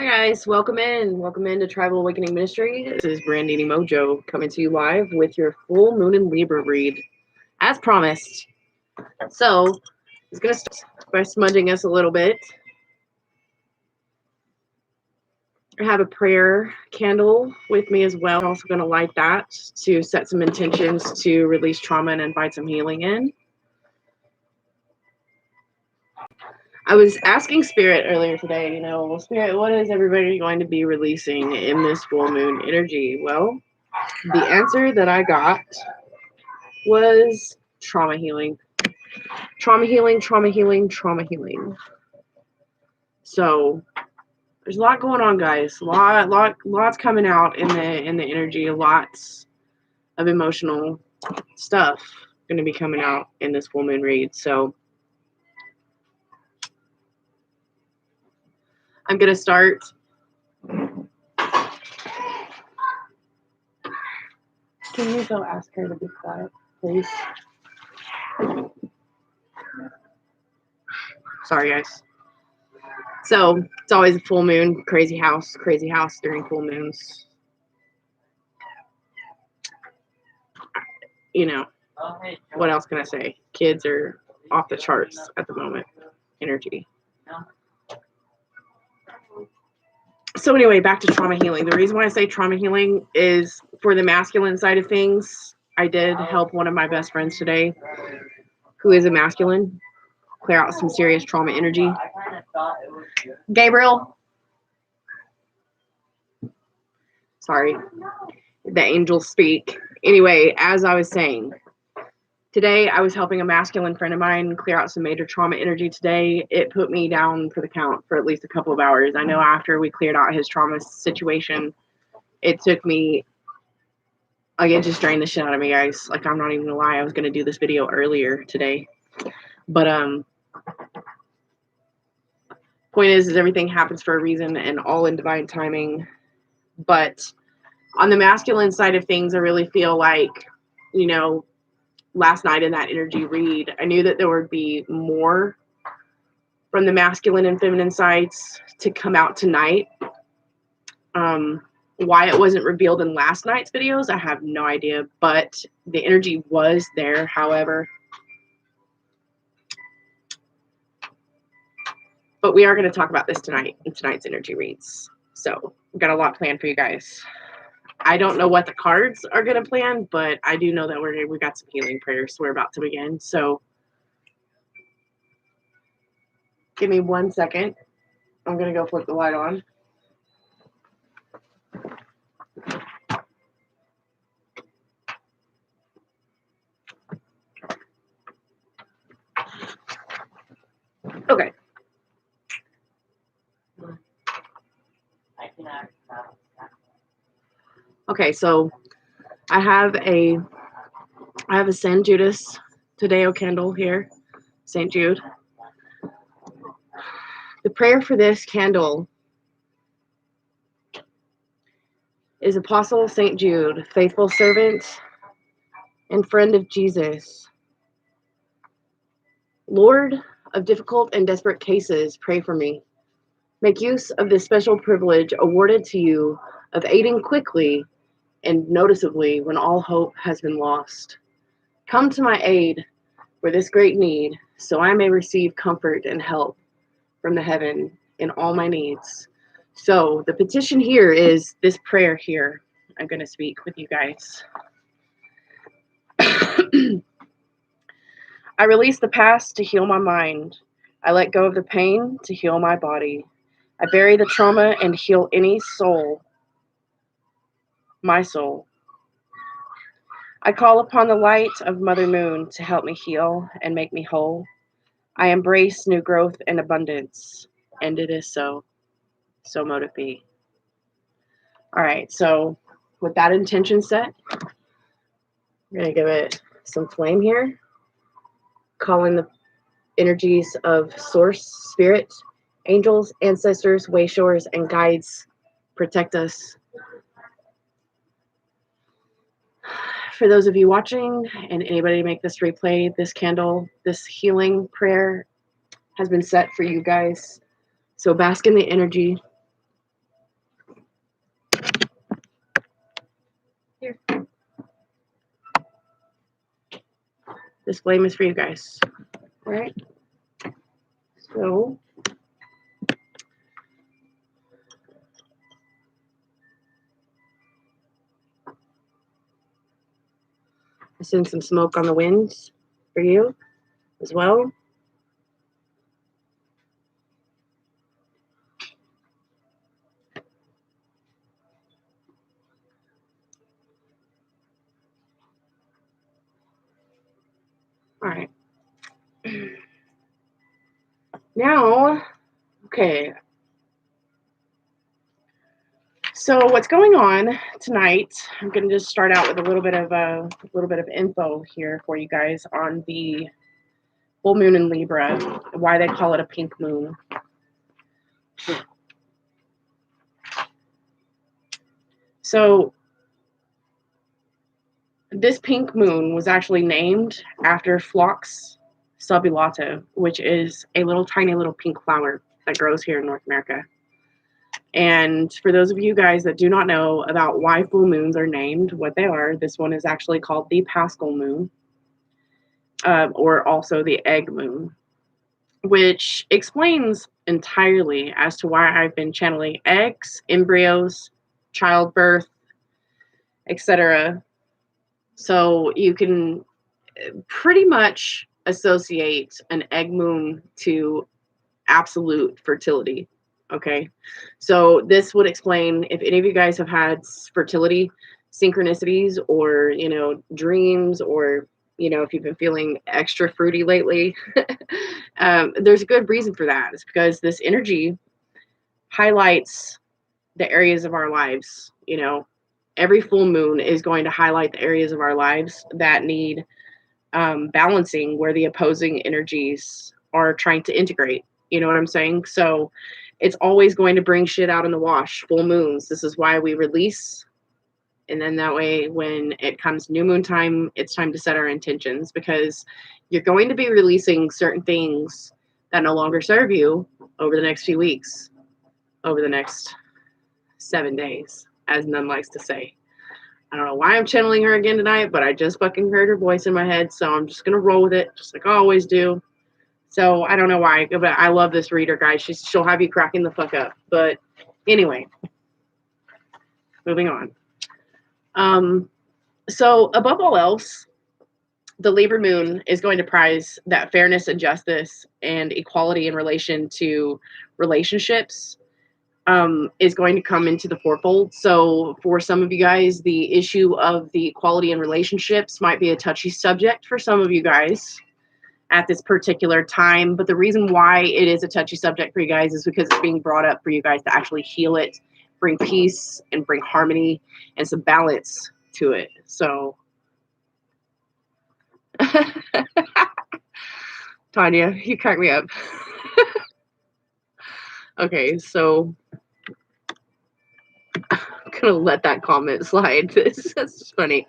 Hi guys, welcome in. Welcome into Tribal Awakening Ministry. This is brandinimojo coming to you live with your full moon and Libra read, as promised. So, I'm going to start by smudging us a little bit. I have a prayer candle with me as well. I'm also going to light that to set some intentions to release trauma and invite some healing in. I was asking Spirit earlier today, Spirit, what is everybody going to be releasing in this full moon energy? Well, the answer that I got was trauma healing. Trauma healing, trauma healing, trauma healing. So there's a lot going on, guys. Lots coming out in the energy. Lots of emotional stuff going to be coming out in this full moon read. So I'm going to start. Can you go ask her to be quiet, please? Sorry, guys. So it's always a full moon, crazy house during full moons. What else can I say? Kids are off the charts at the moment. Energy. So anyway, back to trauma healing. The reason why I say trauma healing is for the masculine side of things. I did help one of my best friends today, who is a masculine, clear out some serious trauma energy. Gabriel. Sorry. The angels speak. Anyway, as I was saying, today I was helping a masculine friend of mine clear out some major trauma energy today. It put me down for the count for at least a couple of hours. I know after we cleared out his trauma situation, it took me, it just drained the shit out of me, guys. Like, I'm not even gonna lie, I was gonna do this video earlier today. But point is everything happens for a reason and all in divine timing. But on the masculine side of things, I really feel like, last night in that energy read, I knew that there would be more from the masculine and feminine sides to come out tonight. Why it wasn't revealed in last night's videos, I have no idea, but the energy was there, however. But we are going to talk about this tonight in tonight's energy reads. So we've got a lot planned for you guys. I don't know what the cards are going to plan, but I do know that we got some healing prayers we're about to begin. So give me 1 second. I'm going to go flip the light on. Okay. Okay, so I have a San Judas Tadeo candle here, St. Jude. The prayer for this candle is Apostle St. Jude, faithful servant and friend of Jesus. Lord of difficult and desperate cases, pray for me. Make use of this special privilege awarded to you of aiding quickly and noticeably when all hope has been lost. Come to my aid for this great need, so I may receive comfort and help from the heaven in all my needs. So the petition here is this prayer here. I'm going to speak with you guys. I release the past to heal my mind. I let go of the pain to heal my body. I bury the trauma and heal any soul, my soul. I call upon the light of Mother Moon to help me heal and make me whole. I embrace new growth and abundance, and it is so. So mote it be. All right, so with that intention set, I'm going to give it some flame here, calling the energies of source, spirit, angels, ancestors, wayshores, and guides protect us. For those of you watching and anybody to make this replay, this candle, this healing prayer has been set for you guys. So bask in the energy. This flame is for you guys. All right. So I send some smoke on the winds for you as well. All right. Now, okay. So what's going on tonight? I'm going to just start out with a little bit of info here for you guys on the full moon in Libra, why they call it a pink moon. So this pink moon was actually named after Phlox subulata, which is a little tiny little pink flower that grows here in North America. And for those of you guys that do not know about why full moons are named what they are, this one is actually called the Paschal moon, or also the egg moon, which explains entirely as to why I've been channeling eggs, embryos, childbirth, etc. So you can pretty much associate an egg moon to absolute fertility. Okay. So this would explain if any of you guys have had fertility synchronicities or, dreams, or, if you've been feeling extra fruity lately, there's a good reason for that. It's because this energy highlights the areas of our lives. Every full moon is going to highlight the areas of our lives that need balancing, where the opposing energies are trying to integrate. You know what I'm saying? So it's always going to bring shit out in the wash. Full moons. This is why we release. And then that way, when it comes new moon time, it's time to set our intentions, because you're going to be releasing certain things that no longer serve you over the next few weeks, over the next 7 days, as Nun likes to say. I don't know why I'm channeling her again tonight, but I just fucking heard her voice in my head, so I'm just going to roll with it, just like I always do. So I don't know why, but I love this reader, guys. She'll have you cracking the fuck up. But anyway, moving on. So above all else, the Libra moon is going to prize that fairness and justice and equality in relation to relationships is going to come into the forefold. So for some of you guys, the issue of the equality in relationships might be a touchy subject for some of you guys at this particular time. But the reason why it is a touchy subject for you guys is because it's being brought up for you guys to actually heal it, bring peace, and bring harmony and some balance to it. So Tanya, you crack me up. Okay, so I'm gonna let that comment slide. This is funny.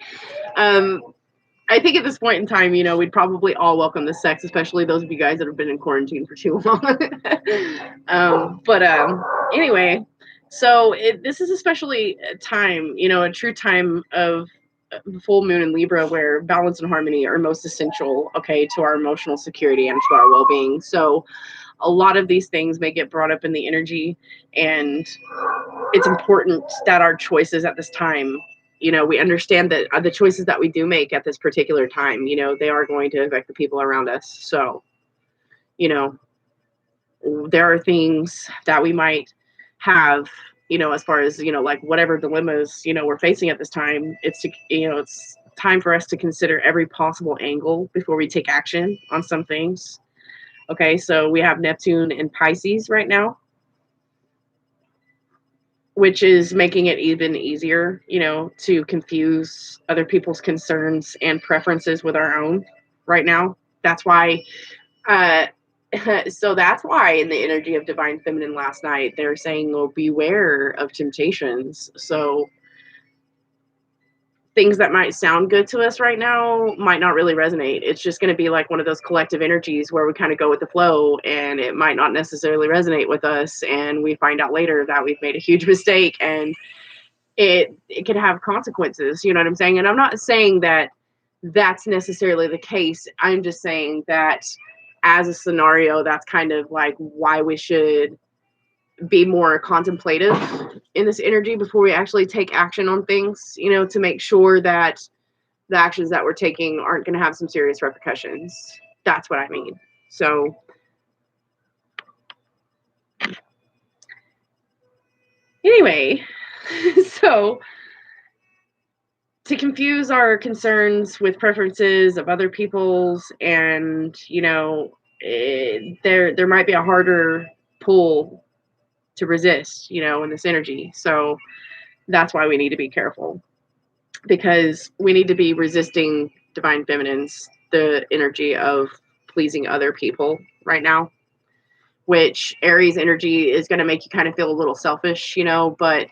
I think at this point in time, we'd probably all welcome the sex, especially those of you guys that have been in quarantine for too long. But anyway, so this is especially a time, a true time of full moon in Libra, where balance and harmony are most essential, okay, to our emotional security and to our well-being. So a lot of these things may get brought up in the energy, and it's important that our choices at this time, we understand that the choices that we do make at this particular time, they are going to affect the people around us. So, there are things that we might have, as far as, like whatever dilemmas, we're facing at this time. It's time for us to consider every possible angle before we take action on some things. Okay, so we have Neptune in Pisces right now, which is making it even easier, to confuse other people's concerns and preferences with our own right now. That's why, so that's why in the energy of Divine Feminine last night, they're saying, oh, beware of temptations. So things that might sound good to us right now might not really resonate. It's just going to be like one of those collective energies where we kind of go with the flow, and it might not necessarily resonate with us. And we find out later that we've made a huge mistake, and it can have consequences. You know what I'm saying? And I'm not saying that that's necessarily the case. I'm just saying that as a scenario, that's kind of like why we should be more contemplative in this energy before we actually take action on things, you know, to make sure that the actions that we're taking aren't going to have some serious repercussions. That's what I mean. So anyway, so to confuse our concerns with preferences of other people's, and you know, there might be a harder pull to resist, you know, in this energy. So that's why we need to be careful, because we need to be resisting divine feminines, the energy of pleasing other people right now, which Aries energy is going to make you kind of feel a little selfish, you know, but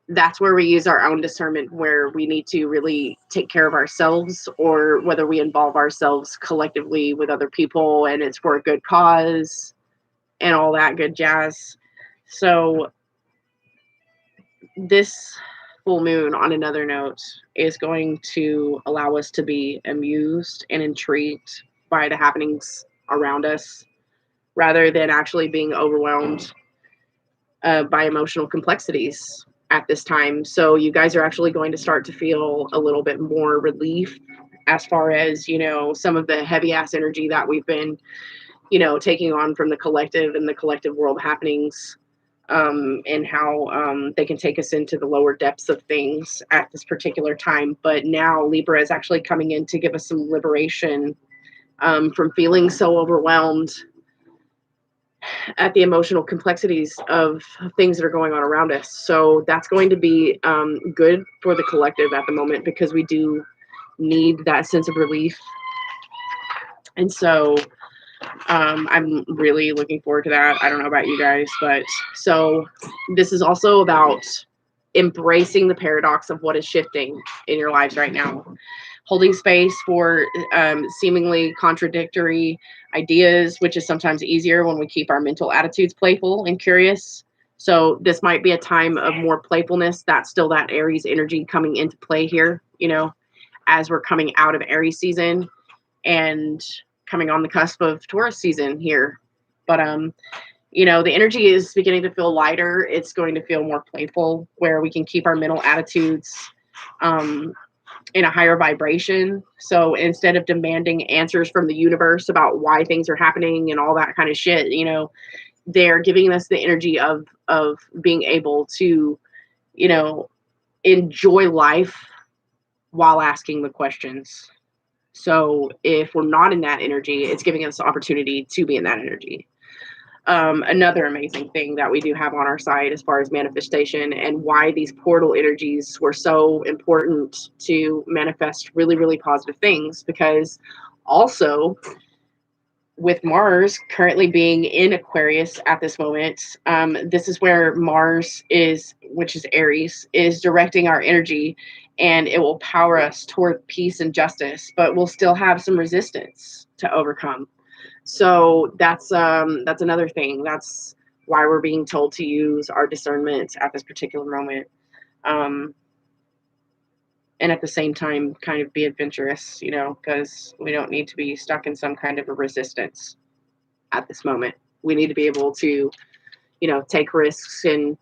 that's where we use our own discernment, where we need to really take care of ourselves, or whether we involve ourselves collectively with other people and it's for a good cause and all that good jazz. So this full moon, on another note, is going to allow us to be amused and intrigued by the happenings around us, rather than actually being overwhelmed by emotional complexities at this time. So you guys are actually going to start to feel a little bit more relief as far as, you know, some of the heavy ass energy that we've been, you know, taking on from the collective and the collective world happenings, and how they can take us into the lower depths of things at this particular time. But now Libra is actually coming in to give us some liberation from feeling so overwhelmed at the emotional complexities of things that are going on around us. So that's going to be good for the collective at the moment, because we do need that sense of relief. And so I'm really looking forward to that. I don't know about you guys, but so this is also about embracing the paradox of what is shifting in your lives right now, holding space for seemingly contradictory ideas, which is sometimes easier when we keep our mental attitudes playful and curious. So this might be a time of more playfulness. That's still that Aries energy coming into play here, you know, as we're coming out of Aries season and coming on the cusp of Taurus season here. But you know, the energy is beginning to feel lighter. It's going to feel more playful, where we can keep our mental attitudes in a higher vibration. So instead of demanding answers from the universe about why things are happening and all that kind of shit, you know, they're giving us the energy of being able to, you know, enjoy life while asking the questions. So if we're not in that energy, it's giving us the opportunity to be in that energy. Another amazing thing that we do have on our side as far as manifestation, and why these portal energies were so important to manifest really, really positive things, because also with Mars currently being in Aquarius at this moment, this is where Mars is, which is Aries, is directing our energy, and it will power us toward peace and justice, but we'll still have some resistance to overcome. So that's another thing. That's why we're being told to use our discernment at this particular moment. And at the same time, kind of be adventurous, you know, because we don't need to be stuck in some kind of a resistance at this moment. We need to be able to, you know, take risks and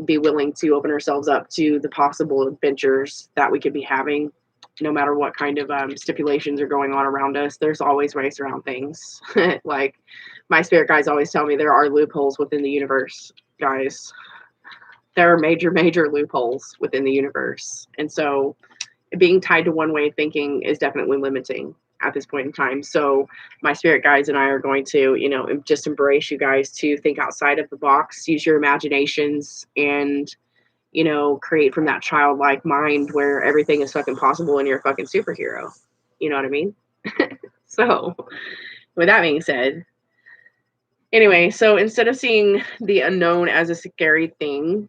be willing to open ourselves up to the possible adventures that we could be having, no matter what kind of stipulations are going on around us. There's always ways around things. Like my spirit guides always tell me, there are loopholes within the universe, guys. There are major, major loopholes within the universe. And so being tied to one way of thinking is definitely limiting at this point in time. So my spirit guides and I are going to, you know, just embrace you guys to think outside of the box, use your imaginations, and, you know, create from that childlike mind where everything is fucking possible and you're a fucking superhero. You know what I mean? So with that being said, anyway, so instead of seeing the unknown as a scary thing,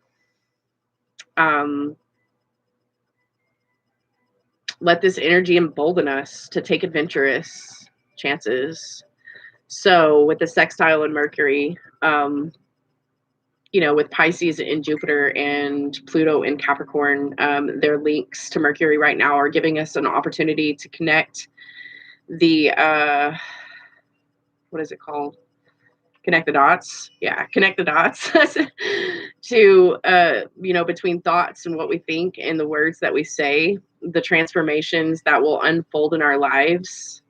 let this energy embolden us to take adventurous chances. So with the sextile and Mercury, you know, with Pisces in Jupiter and Pluto in Capricorn, their links to Mercury right now are giving us an opportunity to connect the, what is it called? Connect the dots. Yeah, connect the dots to, you know, between thoughts and what we think and the words that we say, the transformations that will unfold in our lives.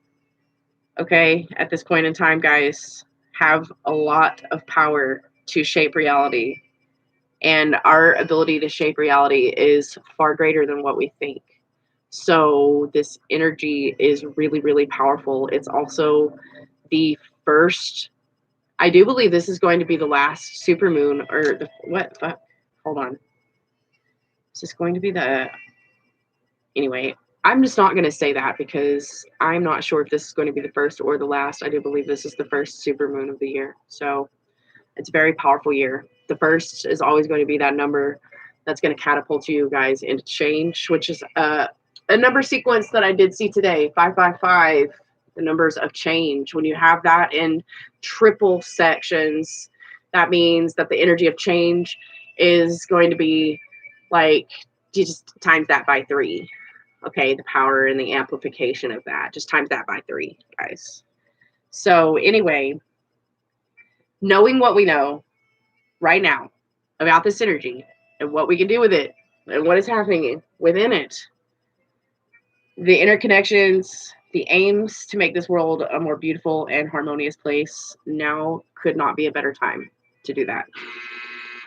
Okay, at this point in time, guys, have a lot of power to shape reality. And our ability to shape reality is far greater than what we think. So this energy is really, really powerful. It's also the first, I do believe this is going to be the last supermoon, or the, what, fuck, hold on. Is this going to be the, anyway, I'm just not going to say that because I'm not sure if this is going to be the first or the last. I do believe this is the first supermoon of the year. So it's a very powerful year. The first is always going to be that number that's going to catapult you guys into change, which is a number sequence that I did see today, 555, the numbers of change. When you have that in triple sections, that means that the energy of change is going to be like, you just times that by 3. Okay, the power and the amplification of that, just times that by 3, guys. So anyway, knowing what we know right now about this energy and what we can do with it and what is happening within it, the interconnections, the aims to make this world a more beautiful and harmonious place, now could not be a better time to do that.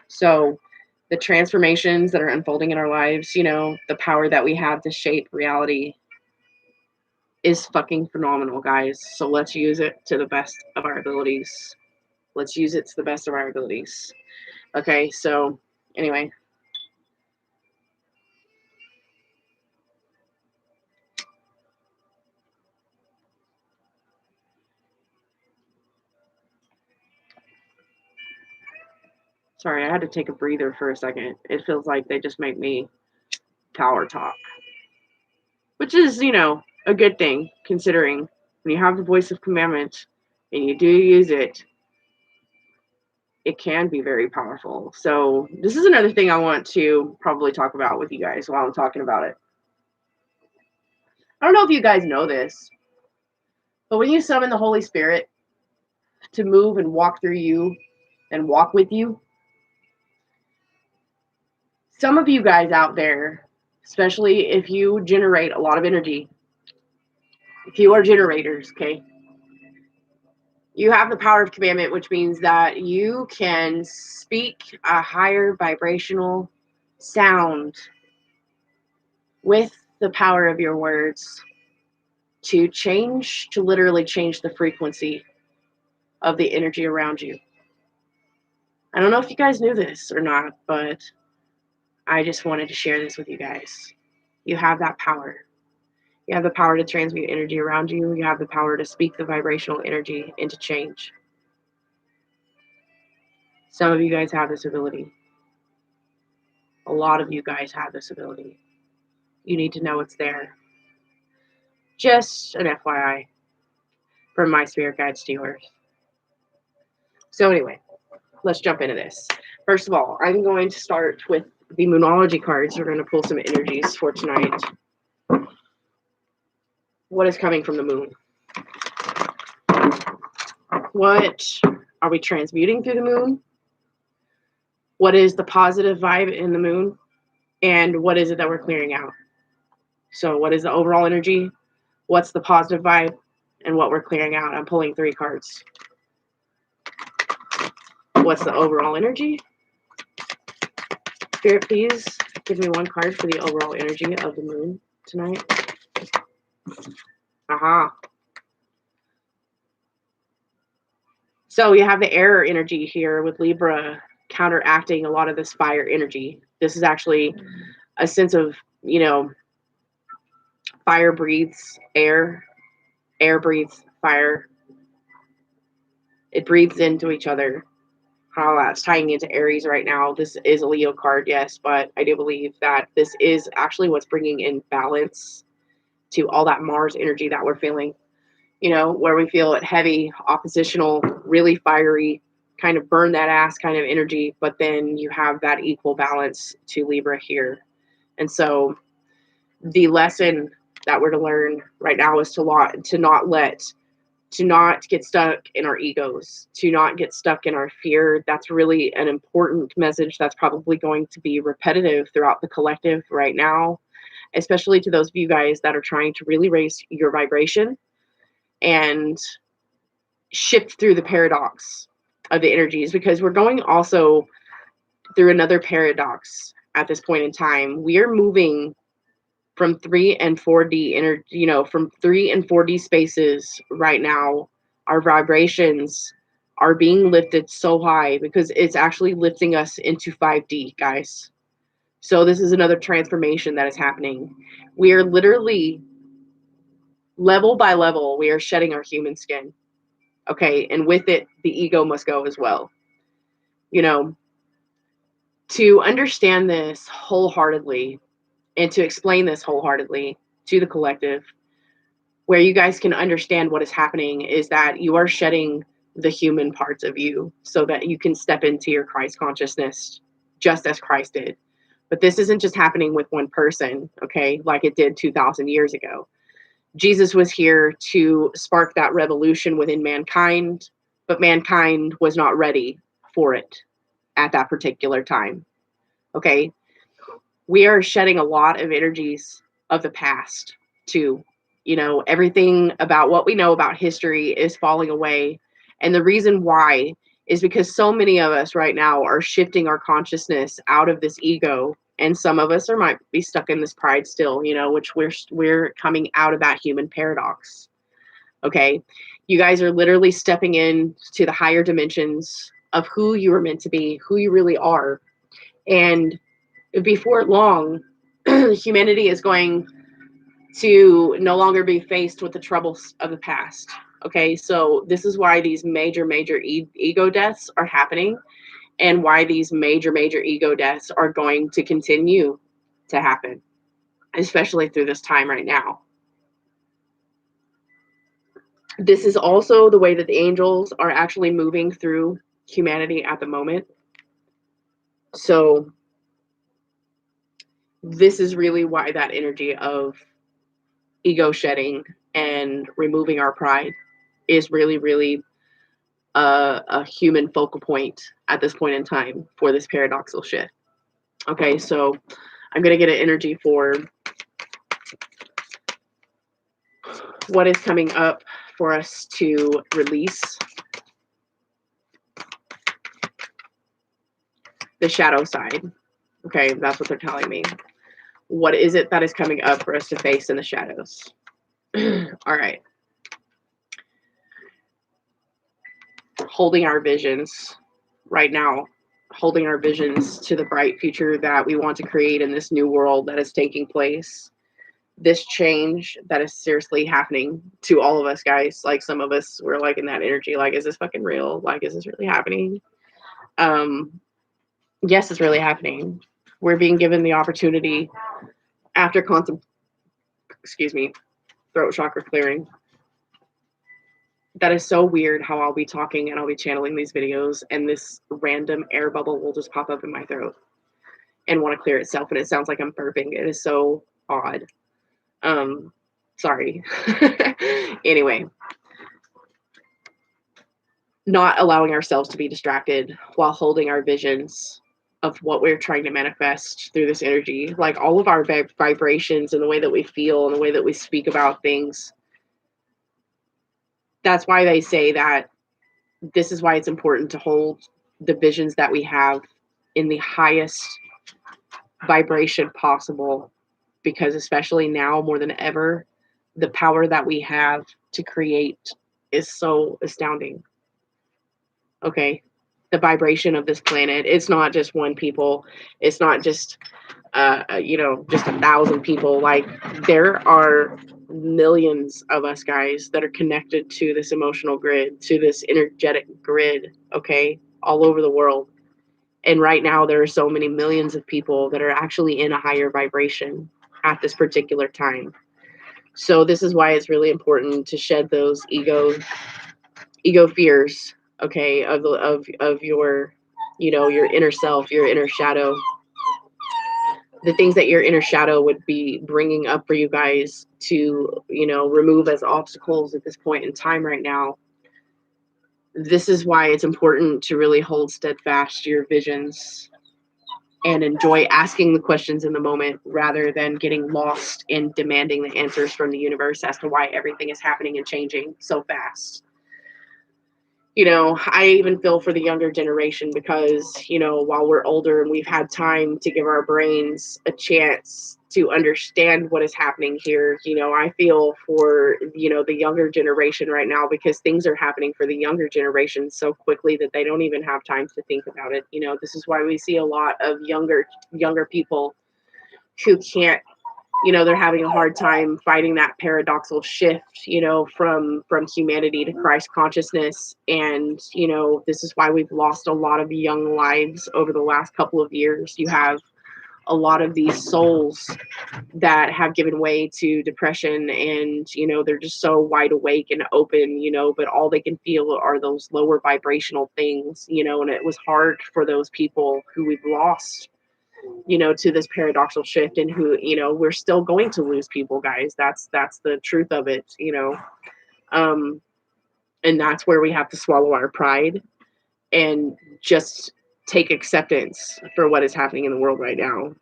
So the transformations that are unfolding in our lives, you know, the power that we have to shape reality is fucking phenomenal, guys. So let's use it to the best of our abilities. Let's use it to the best of our abilities. Okay, so anyway. Sorry, I had to take a breather for a second. It feels like they just make me power talk. Which is, you know, a good thing, considering when you have the voice of commandment and you do use it, it can be very powerful. So this is another thing I want to probably talk about with you guys while I'm talking about it. I don't know if you guys know this, but when you summon the Holy Spirit to move and walk through you and walk with you, some of you guys out there, especially if you generate a lot of energy, if you are generators, okay, you have the power of commandment, which means that you can speak a higher vibrational sound with the power of your words to change, to literally change the frequency of the energy around you. I don't know if you guys knew this or not, but I just wanted to share this with you guys. You have that power. You have the power to transmute energy around you. You have the power to speak the vibrational energy into change. Some of you guys have this ability. A lot of you guys have this ability. You need to know it's there. Just an FYI from my spirit guides to yours. So anyway, let's jump into this. First of all, I'm going to start with the Moonology cards. We're going to pull some energies for tonight. What is coming from the moon? What are we transmuting through the moon? What is the positive vibe in the moon? And what is it that we're clearing out? So what is the overall energy? What's the positive vibe? And what we're clearing out? I'm pulling 3 cards. What's the overall energy? Spirit, please give me 1 card for the overall energy of the moon tonight. Aha. So you have the air energy here with Libra counteracting a lot of this fire energy. This is actually a sense of, you know, fire breathes air, air breathes fire. It breathes into each other. How that's tying into Aries right now. This is a Leo card, yes, but I do believe that this is actually what's bringing in balance to all that Mars energy that we're feeling, you know, where we feel it heavy, oppositional, really fiery, kind of burn that ass kind of energy, but then you have that equal balance to Libra here. And so the lesson that we're to learn right now is to not get stuck in our egos, to not get stuck in our fear. That's really an important message that's probably going to be repetitive throughout the collective right now, especially to those of you guys that are trying to really raise your vibration and shift through the paradox of the energies, because we're going also through another paradox at this point in time. We are moving from 3 and 4D from 3 and 4D spaces right now. Our vibrations are being lifted so high because it's actually lifting us into 5D, guys. So this is another transformation that is happening. We are literally, level by level, we are shedding our human skin. Okay, and with it, the ego must go as well. To understand this wholeheartedly and to explain this wholeheartedly to the collective, where you guys can understand what is happening, is that you are shedding the human parts of you so that you can step into your Christ consciousness just as Christ did. But this isn't just happening with one person, okay, like it did 2,000 years ago. Jesus was here to spark that revolution within mankind, but mankind was not ready for it at that particular time. Okay, we are shedding a lot of energies of the past too. Everything about what we know about history is falling away. And the reason why is because so many of us right now are shifting our consciousness out of this ego. And some of us might be stuck in this pride still, which we're coming out of that human paradox. Okay. You guys are literally stepping in to the higher dimensions of who you are meant to be, who you really are. And before long, humanity is going to no longer be faced with the troubles of the past. Okay, so this is why these major ego deaths are happening, and why these major ego deaths are going to continue to happen, especially through this time right now. This is also the way that the angels are actually moving through humanity at the moment. So this is really why that energy of ego shedding and removing our pride is really a human focal point at this point in time for this paradoxical shift. Okay, so I'm going to get an energy for what is coming up for us to release. The shadow side. Okay, that's what they're telling me. What is it that is coming up for us to face in the shadows? All right. Holding our visions right now, holding our visions to the bright future that we want to create in this new world that is taking place. This change that is seriously happening to all of us, guys. Like, some of us, we're like in that energy, like, is this fucking real? Like, is this really happening? Yes, it's really happening. We're being given the opportunity after throat chakra clearing. That is so weird how I'll be talking and I'll be channeling these videos and this random air bubble will just pop up in my throat and want to clear itself, and it sounds like I'm burping. It is so odd. Sorry. Anyway, not allowing ourselves to be distracted while holding our visions of what we're trying to manifest through this energy, like all of our vibrations and the way that we feel and the way that we speak about things. That's why they say that this is why it's important to hold the visions that we have in the highest vibration possible, because especially now more than ever, the power that we have to create is so astounding. Okay, the vibration of this planet, it's not just one people, it's not just just 1,000 people. Like, there are millions of us, guys, that are connected to this emotional grid, to this energetic grid, okay, all over the world. And right now there are so many millions of people that are actually in a higher vibration at this particular time. So this is why it's really important to shed those ego fears okay, of your, your inner self, your inner shadow, the things that your inner shadow would be bringing up for you guys to, remove as obstacles at this point in time right now. This is why it's important to really hold steadfast to your visions and enjoy asking the questions in the moment rather than getting lost in demanding the answers from the universe as to why everything is happening and changing so fast. I even feel for the younger generation because, while we're older and we've had time to give our brains a chance to understand what is happening here, I feel for, the younger generation right now because things are happening for the younger generation so quickly that they don't even have time to think about it. This is why we see a lot of younger people who can't, they're having a hard time fighting that paradoxical shift, from humanity to Christ consciousness. And, this is why we've lost a lot of young lives over the last couple of years. You have a lot of these souls that have given way to depression and, they're just so wide awake and open, but all they can feel are those lower vibrational things, and it was hard for those people who we've lost, to this paradoxical shift, and who, we're still going to lose people, guys. That's the truth of it, and that's where we have to swallow our pride and just take acceptance for what is happening in the world right now.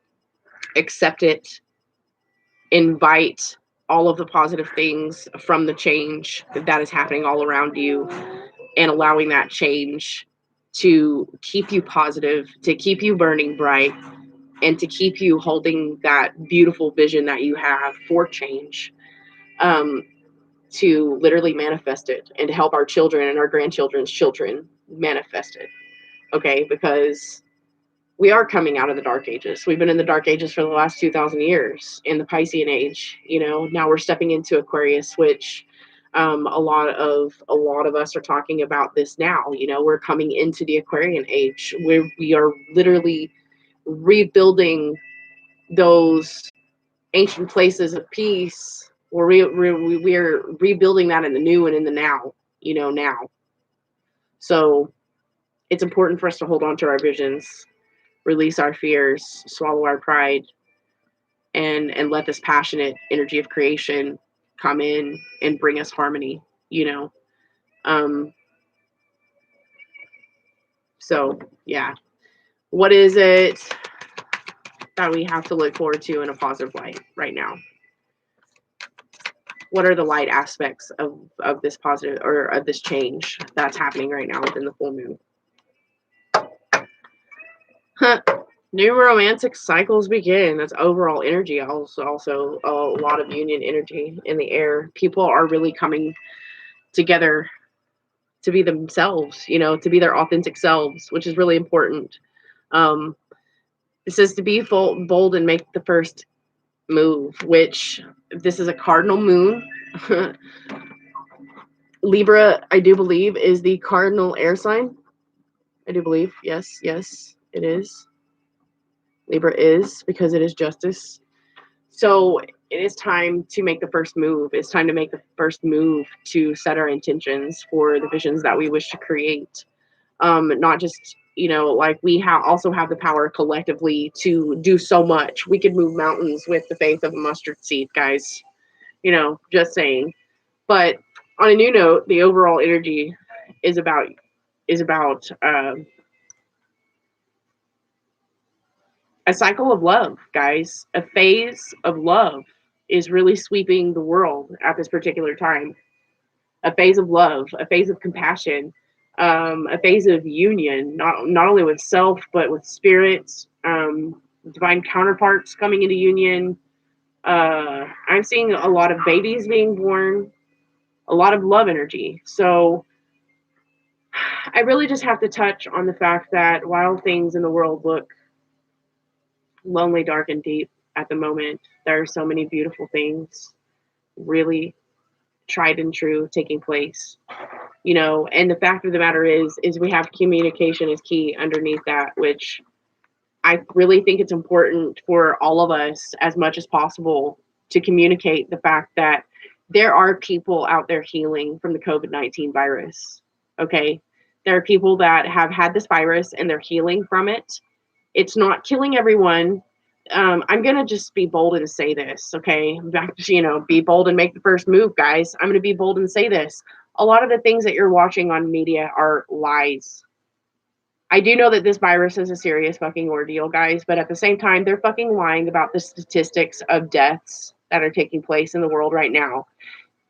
Accept it, invite all of the positive things from the change that is happening all around you, and allowing that change to keep you positive, to keep you burning bright, and to keep you holding that beautiful vision that you have for change, to literally manifest it and to help our children and our grandchildren's children manifest it. Okay, because we are coming out of the dark ages. We've been in the dark ages for the last 2,000 years in the Piscean age. Now we're stepping into Aquarius, which a lot of us are talking about this now. We're coming into the Aquarian age where we are literally rebuilding those ancient places of peace. We're rebuilding that in the new and in the now, now. So it's important for us to hold on to our visions, release our fears, swallow our pride, and let this passionate energy of creation come in and bring us harmony, So yeah. What is it that we have to look forward to in a positive light right now? What are the light aspects of this positive, or of this change that's happening right now within the full moon? New romantic cycles begin. That's overall energy. Also a lot of union energy in the air. People are really coming together to be themselves, to be their authentic selves, which is really important. It says to be bold and make the first move, which this is a cardinal moon. Libra, I do believe, is the cardinal air sign. I do believe. Yes, it is. Libra is, because it is justice. So it is time to make the first move. It's time to make the first move to set our intentions for the visions that we wish to create. Not just, like we also have the power collectively to do so much. We could move mountains with the faith of a mustard seed, guys. Just saying. But on a new note, the overall energy is about a cycle of love, guys. A phase of love is really sweeping the world at this particular time. A phase of love, a phase of compassion, a phase of union, not only with self but with spirits, divine counterparts coming into union. I'm seeing a lot of babies being born, a lot of love energy. So I really just have to touch on the fact that while things in the world look lonely, dark, and deep at the moment, there are so many beautiful things, really tried and true, taking place. And the fact of the matter is we have communication is key underneath that, which I really think it's important for all of us as much as possible to communicate the fact that there are people out there healing from the COVID-19 virus. Okay. There are people that have had this virus and they're healing from it. It's not killing everyone. I'm going to just be bold and say this, okay? Be bold and make the first move, guys. I'm going to be bold and say this. A lot of the things that you're watching on media are lies. I do know that this virus is a serious fucking ordeal, guys, but at the same time, they're fucking lying about the statistics of deaths that are taking place in the world right now.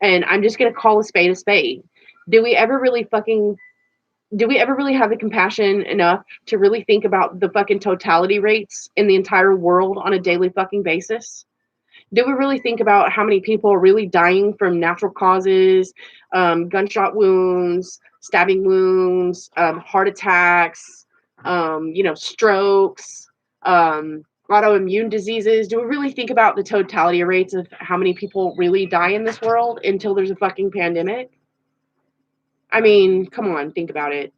And I'm just going to call a spade a spade. Do we ever really have the compassion enough to really think about the fucking totality rates in the entire world on a daily fucking basis? Do we really think about how many people are really dying from natural causes, gunshot wounds, stabbing wounds, heart attacks, strokes, autoimmune diseases? Do we really think about the totality rates of how many people really die in this world until there's a fucking pandemic? I mean, come on, think about it.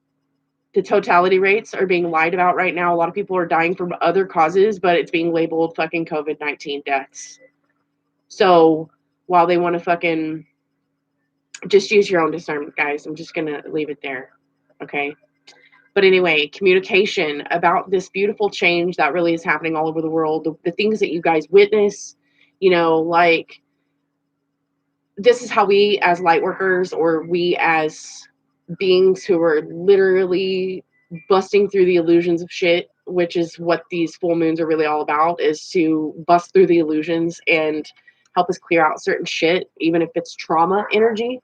The totality rates are being lied about right now. A lot of people are dying from other causes, but it's being labeled fucking COVID-19 deaths. So while they want to fucking just use your own discernment, guys, I'm just going to leave it there. Okay. But anyway, communication about this beautiful change that really is happening all over the world, the things that you guys witness, like this is how we as light workers, or we as beings who are literally busting through the illusions of shit, which is what these full moons are really all about, is to bust through the illusions and help us clear out certain shit, even if it's trauma energy.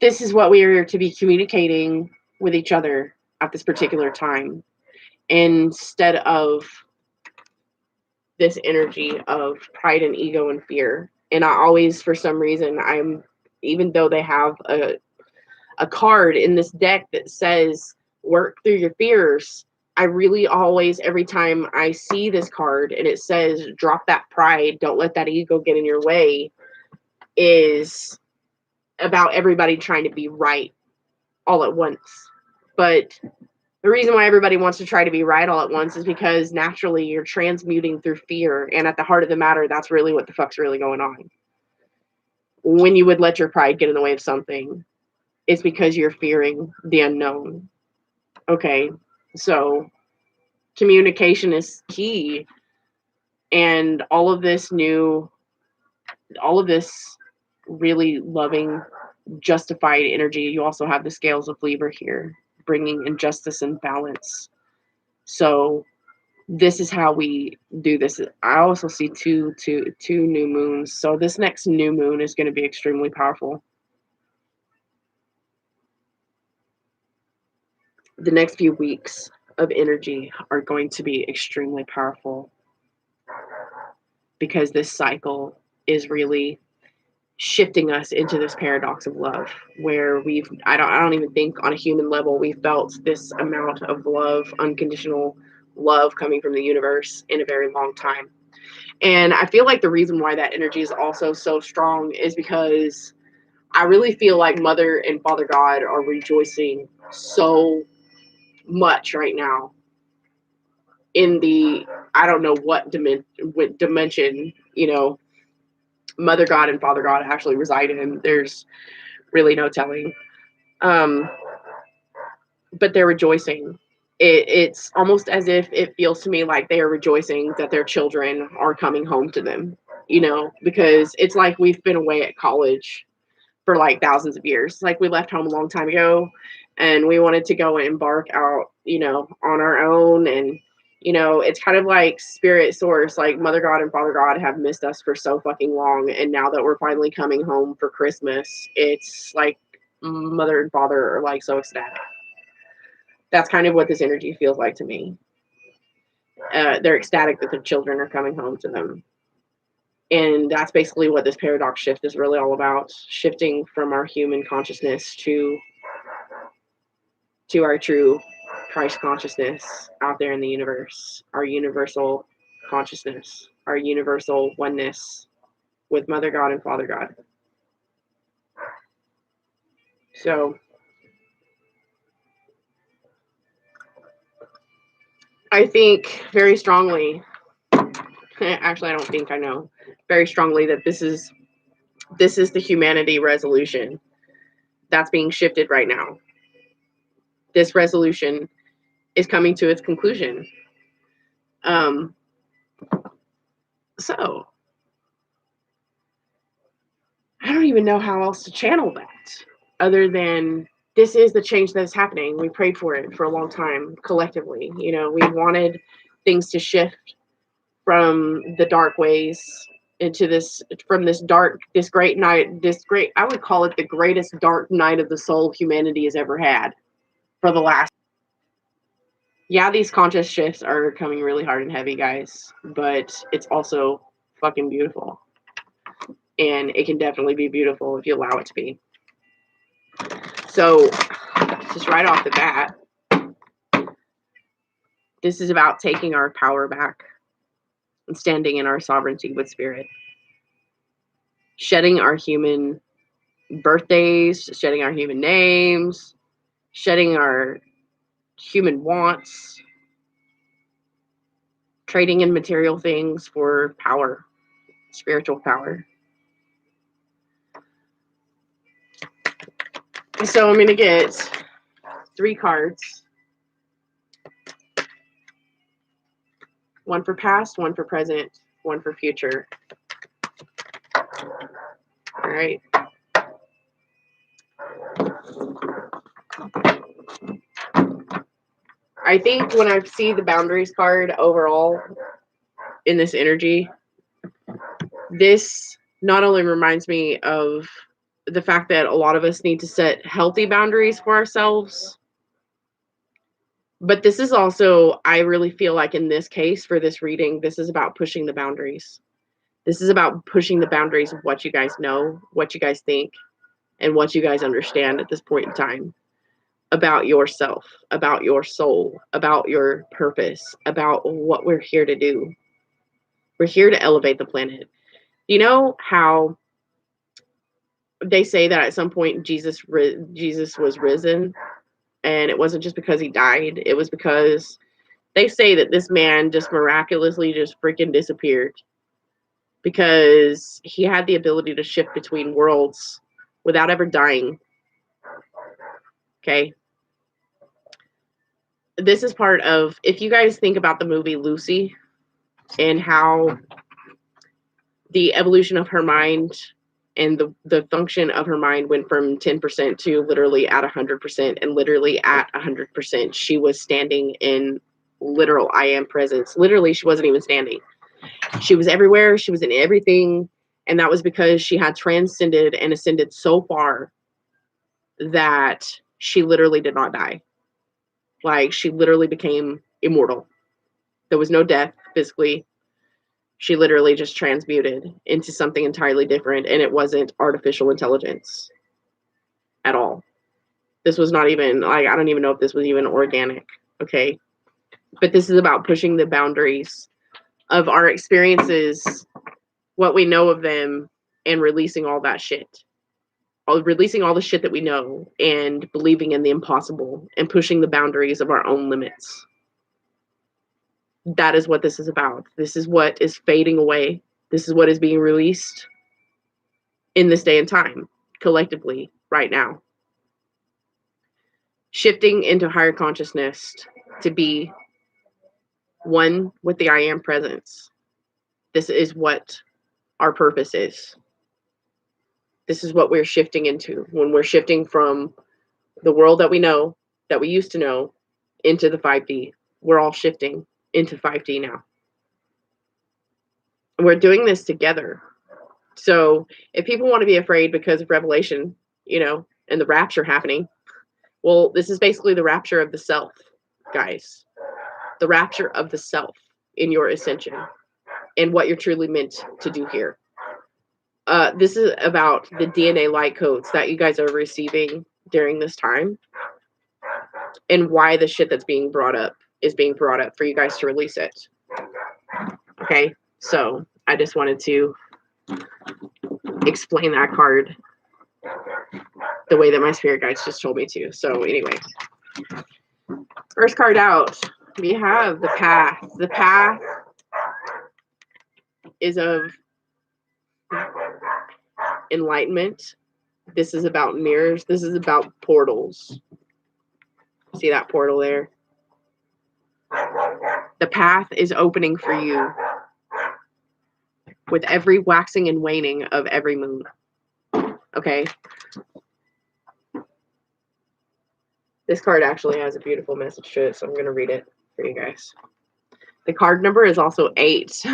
This is what we are to be communicating with each other at this particular time, instead of this energy of pride and ego and fear. And I always, for some reason, even though they have a card in this deck that says work through your fears, I really always, every time I see this card and it says drop that pride, don't let that ego get in your way, is about everybody trying to be right all at once. But the reason why everybody wants to try to be right all at once is because naturally you're transmuting through fear. And at the heart of the matter, that's really what the fuck's really going on. When you would let your pride get in the way of something, it's because you're fearing the unknown. Okay, so communication is key. And all of this really loving, justified energy. You also have the scales of Libra here, bringing injustice and balance. So this is how we do this. I also see two new moons. So this next new moon is going to be extremely powerful. The next few weeks of energy are going to be extremely powerful, because this cycle is really shifting us into this paradox of love, where I don't even think on a human level we've felt this amount of love, unconditional love, coming from the universe in a very long time. And I feel like the reason why that energy is also so strong is because I really feel like Mother and Father God are rejoicing so much right now in the, I don't know what dimension, Mother God and Father God actually reside in. There's really no telling. But they're rejoicing. It's almost as if it feels to me like they are rejoicing that their children are coming home to them, because it's like we've been away at college for like thousands of years. Like we left home a long time ago and we wanted to go and embark out, on our own. And, it's kind of like spirit source, like Mother God and Father God have missed us for so fucking long. And now that we're finally coming home for Christmas, it's like Mother and Father are like so ecstatic. That's kind of what this energy feels like to me. They're ecstatic that their children are coming home to them. And that's basically what this paradox shift is really all about, shifting from our human consciousness to our true Christ consciousness out there in the universe, our universal consciousness, our universal oneness with Mother God and Father God. So I think very strongly, actually I don't think, I know very strongly that this is the humanity resolution. that's being shifted right now. This resolution is coming to its conclusion. So I don't even know how else to channel that other than this is the change that's happening. We prayed for it for a long time collectively. You know, we wanted things to shift from the dark ways into this, from this dark, this great night, this great, I would call it the greatest dark night of the soul humanity has ever had for the last. Yeah, these conscious shifts are coming really hard and heavy, guys, but it's also fucking beautiful. And it can definitely be beautiful if you allow it to be. So, just right off the bat, this is about taking our power back and standing in our sovereignty with spirit. Shedding our human birthdays, shedding our human names, shedding our human wants, trading in material things for power, spiritual power. So I'm going to get 3 cards. One for past, one for present, one for future. All right. I think when I see the boundaries card overall in this energy, this not only reminds me of the fact that a lot of us need to set healthy boundaries for ourselves, but this is also, I really feel like in this case, for this reading, this is about pushing the boundaries. This is about pushing the boundaries of what you guys know, what you guys think, and what you guys understand at this point in time about yourself, about your soul, about your purpose, about what we're here to do. We're here to elevate the planet. You know how they say that at some point Jesus was risen, and it wasn't just because he died. It was because they say that this man just miraculously just freaking disappeared because he had the ability to shift between worlds without ever dying. Okay. This is part of, if you guys think about the movie Lucy and how the evolution of her mind and the function of her mind went from 10% to literally at 100%, and literally at 100%, she was standing in literal I am presence. Literally, she wasn't even standing. She was everywhere. She was in everything. And that was because she had transcended and ascended so far that she literally did not die. Like, she literally became immortal. There was no death physically. She literally just transmuted into something entirely different, and it wasn't artificial intelligence at all. This was not even, like, I don't even know if this was even organic, okay? But this is about pushing the boundaries of our experiences, what we know of them, and releasing all that shit. Releasing all the shit that we know and believing in the impossible and pushing the boundaries of our own limits. That is what this is about. This is what is fading away. This is what is being released in this day and time, collectively, right now. Shifting into higher consciousness to be one with the I am presence. This is what our purpose is. This is what we're shifting into when we're shifting from the world that we know, that we used to know, into the 5D. We're all shifting into 5D now. And we're doing this together. So if people want to be afraid because of Revelation, you know, and the rapture happening, well, this is basically the rapture of the self, guys. The rapture of the self in your ascension and what you're truly meant to do here. This is about the DNA light codes that you guys are receiving during this time and why the shit that's being brought up is being brought up for you guys to release it. Okay, so I just wanted to explain that card the way that my spirit guides just told me to. So anyway, first card out, we have the path. The path is of enlightenment, This is about mirrors. This is about portals. See that portal there? The path is opening for you with every waxing and waning of every moon. Okay? This card actually has a beautiful message to it, so I'm going to read it for you guys. The card number is also 8.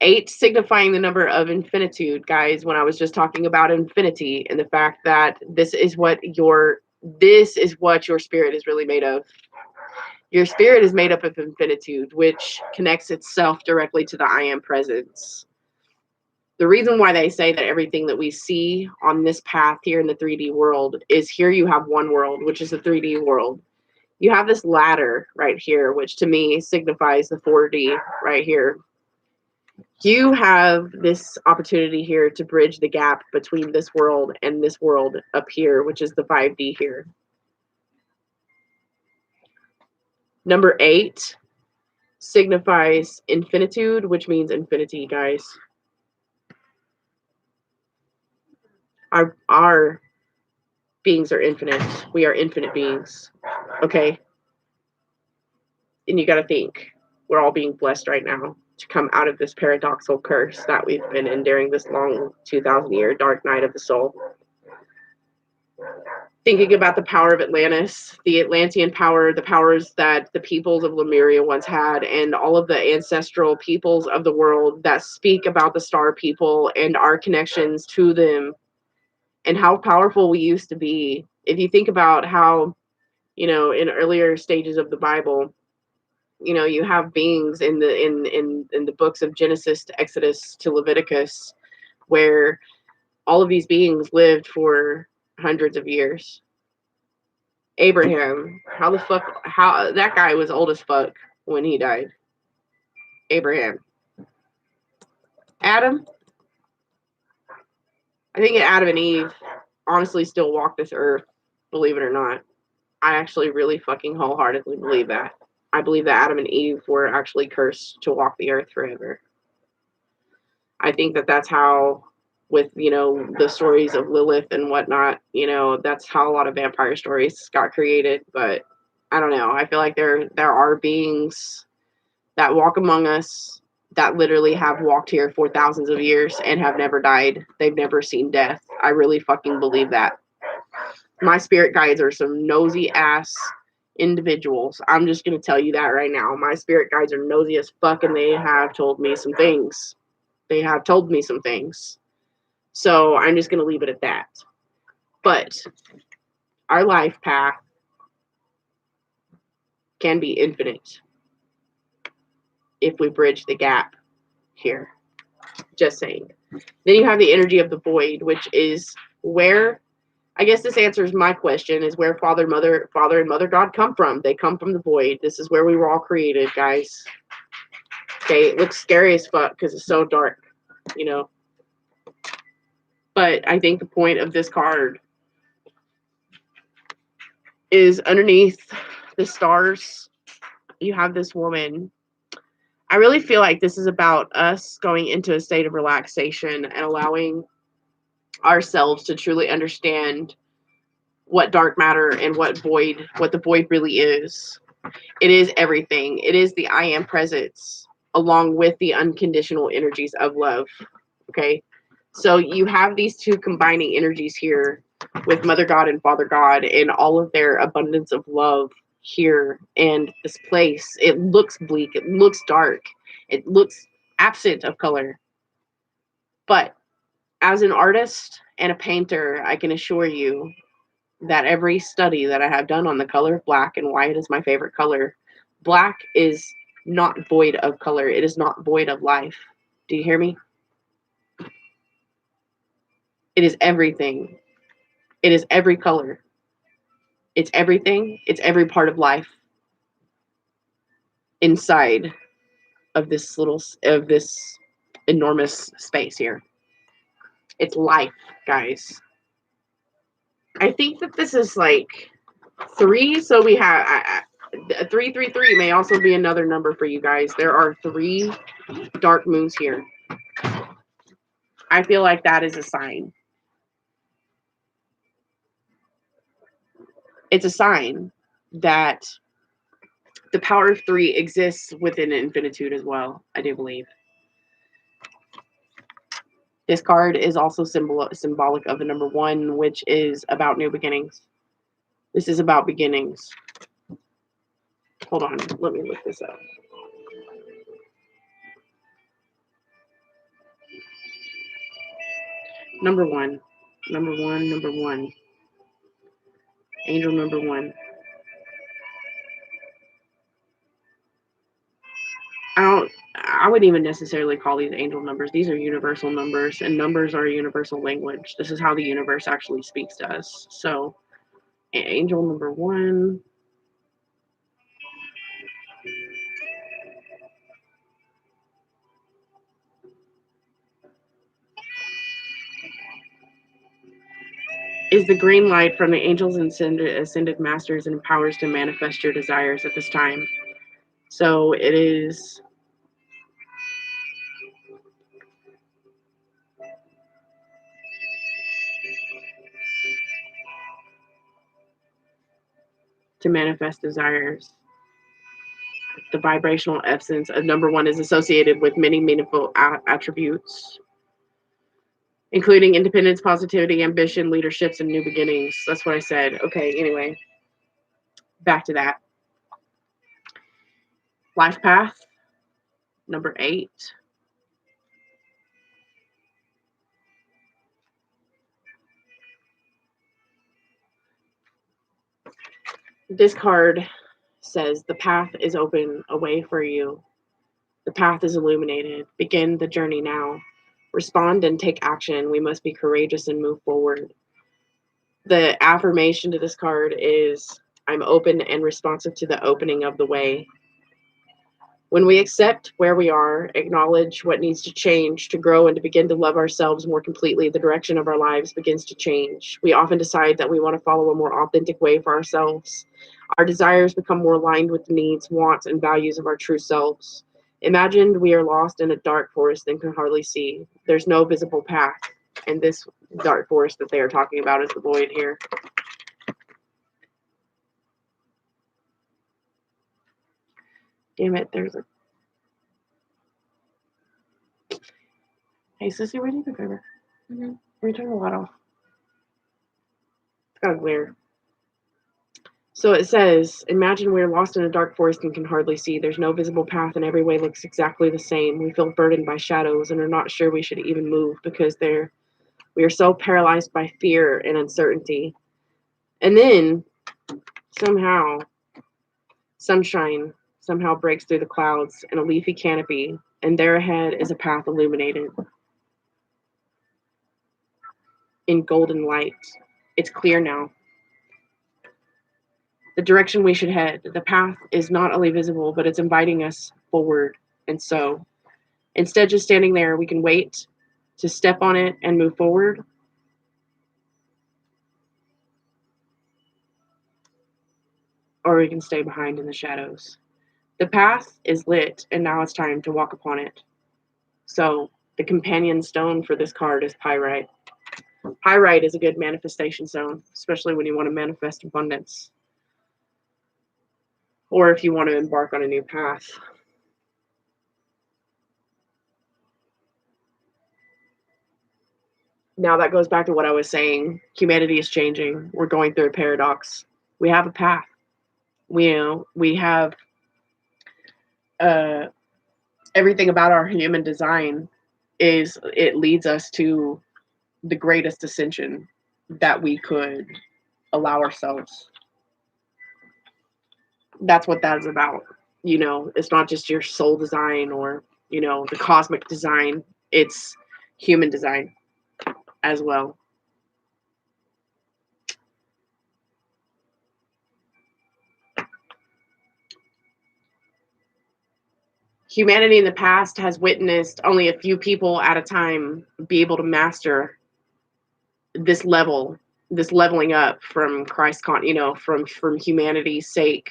8 signifying the number of infinitude, guys, when I was just talking about infinity and the fact that this is what your spirit is really made of. Your spirit is made up of infinitude, which connects itself directly to the I am presence. The reason why they say that everything that we see on this path here in the 3D world is here you have one world, which is the 3D world. You have this ladder right here, which to me signifies the 4D right here. You have this opportunity here to bridge the gap between this world and this world up here, which is the 5D here. Number 8 signifies infinitude, which means infinity, guys. Our beings are infinite. We are infinite beings. Okay? And you got to think, we're all being blessed right now to come out of this paradoxical curse that we've been in during this long 2,000-year dark night of the soul. Thinking about the power of Atlantis, the Atlantean power, the powers that the peoples of Lemuria once had, and all of the ancestral peoples of the world that speak about the star people and our connections to them and how powerful we used to be. If you think about how, in earlier stages of the Bible, you have beings in the books of Genesis to Exodus to Leviticus, where all of these beings lived for hundreds of years. Abraham, how that guy was old as fuck when he died. Abraham. Adam, I think Adam and Eve honestly still walk this earth, believe it or not. I actually really fucking wholeheartedly believe that. I believe that Adam and Eve were actually cursed to walk the earth forever. I think that that's how, with, the stories of Lilith and whatnot, that's how a lot of vampire stories got created. But I don't know. I feel like there are beings that walk among us that literally have walked here for thousands of years and have never died. They've never seen death. I really fucking believe that. My spirit guides are some nosy ass individuals. I'm just going to tell you that right now. My spirit guides are nosy as fuck, and they have told me some things. So I'm just going to leave it at that. But our life path can be infinite if we bridge the gap here. Just saying. Then you have the energy of the void, which is where, I guess this answers my question, is where Father and Mother God come from. They come from the void. This is where we were all created, guys. Okay, it looks scary as fuck because it's so dark, But I think the point of this card is underneath the stars, you have this woman. I really feel like this is about us going into a state of relaxation and allowing ourselves to truly understand what dark matter and what the void really is. It is everything. It is the I am presence along with the unconditional energies of love. Okay? So you have these two combining energies here with Mother God and Father God and all of their abundance of love here. And this place, it looks bleak. It looks dark. It looks absent of color. But as an artist and a painter, I can assure you that every study that I have done on the color of black and why it is my favorite color, black is not void of color. It is not void of life. Do you hear me? It is everything. It is every color. It's everything. It's every part of life inside of this enormous space here. It's life, guys. I think that this is like 3. So we have 333 may also be another number for you guys. There are 3 dark moons here. I feel like that is a sign. It's a sign that the power of 3 exists within infinitude as well, I do believe. This card is also symbolic of the number 1, which is about new beginnings. This is about beginnings. Hold on, let me look this up. Number 1. Number 1, number 1. Angel number 1. I wouldn't even necessarily call these angel numbers. These are universal numbers, and numbers are a universal language. This is how the universe actually speaks to us. So, angel number 1. Is the green light from the angels and ascended masters and powers to manifest your desires at this time. So it is to manifest desires. The vibrational essence of number 1 is associated with many meaningful attributes, including independence, positivity, ambition, leaderships, and new beginnings. That's what I said. Okay, anyway, back to that. Life path, number 8. This card says the path is open, a way for you. The path is illuminated. Begin the journey now. Respond and take action. We must be courageous and move forward. The affirmation to this card is, I'm open and responsive to the opening of the way. When we accept where we are, acknowledge what needs to change to grow and to begin to love ourselves more completely, the direction of our lives begins to change. We often decide that we want to follow a more authentic way for ourselves. Our desires become more aligned with the needs, wants, and values of our true selves. Imagine we are lost in a dark forest and can hardly see. There's no visible path. And this dark forest that they are talking about is the void here. Damn it, there's a... Hey, Sissy, where do you go over? Mm-hmm. We turn the light off. It's got a glare. So it says, imagine we're lost in a dark forest and can hardly see. There's no visible path and every way looks exactly the same. We feel burdened by shadows and are not sure we should even move because we are so paralyzed by fear and uncertainty. And then somehow sunshine somehow breaks through the clouds and a leafy canopy, and there ahead is a path illuminated in golden light. It's clear now. The direction we should head. The path is not only visible, but it's inviting us forward. And so instead just standing there, we can wait to step on it and move forward. Or we can stay behind in the shadows. The path is lit, and now it's time to walk upon it. So the companion stone for this card is pyrite. Pyrite is a good manifestation stone, especially when you want to manifest abundance. Or if you want to embark on a new path. Now that goes back to what I was saying. Humanity is changing. We're going through a paradox. We have a path. We have everything about our human design it leads us to the greatest ascension that we could allow ourselves. That's what that is about. It's not just your soul design or, the cosmic design. It's human design as well. Humanity in the past has witnessed only a few people at a time be able to master this leveling up from Christ, from humanity's sake,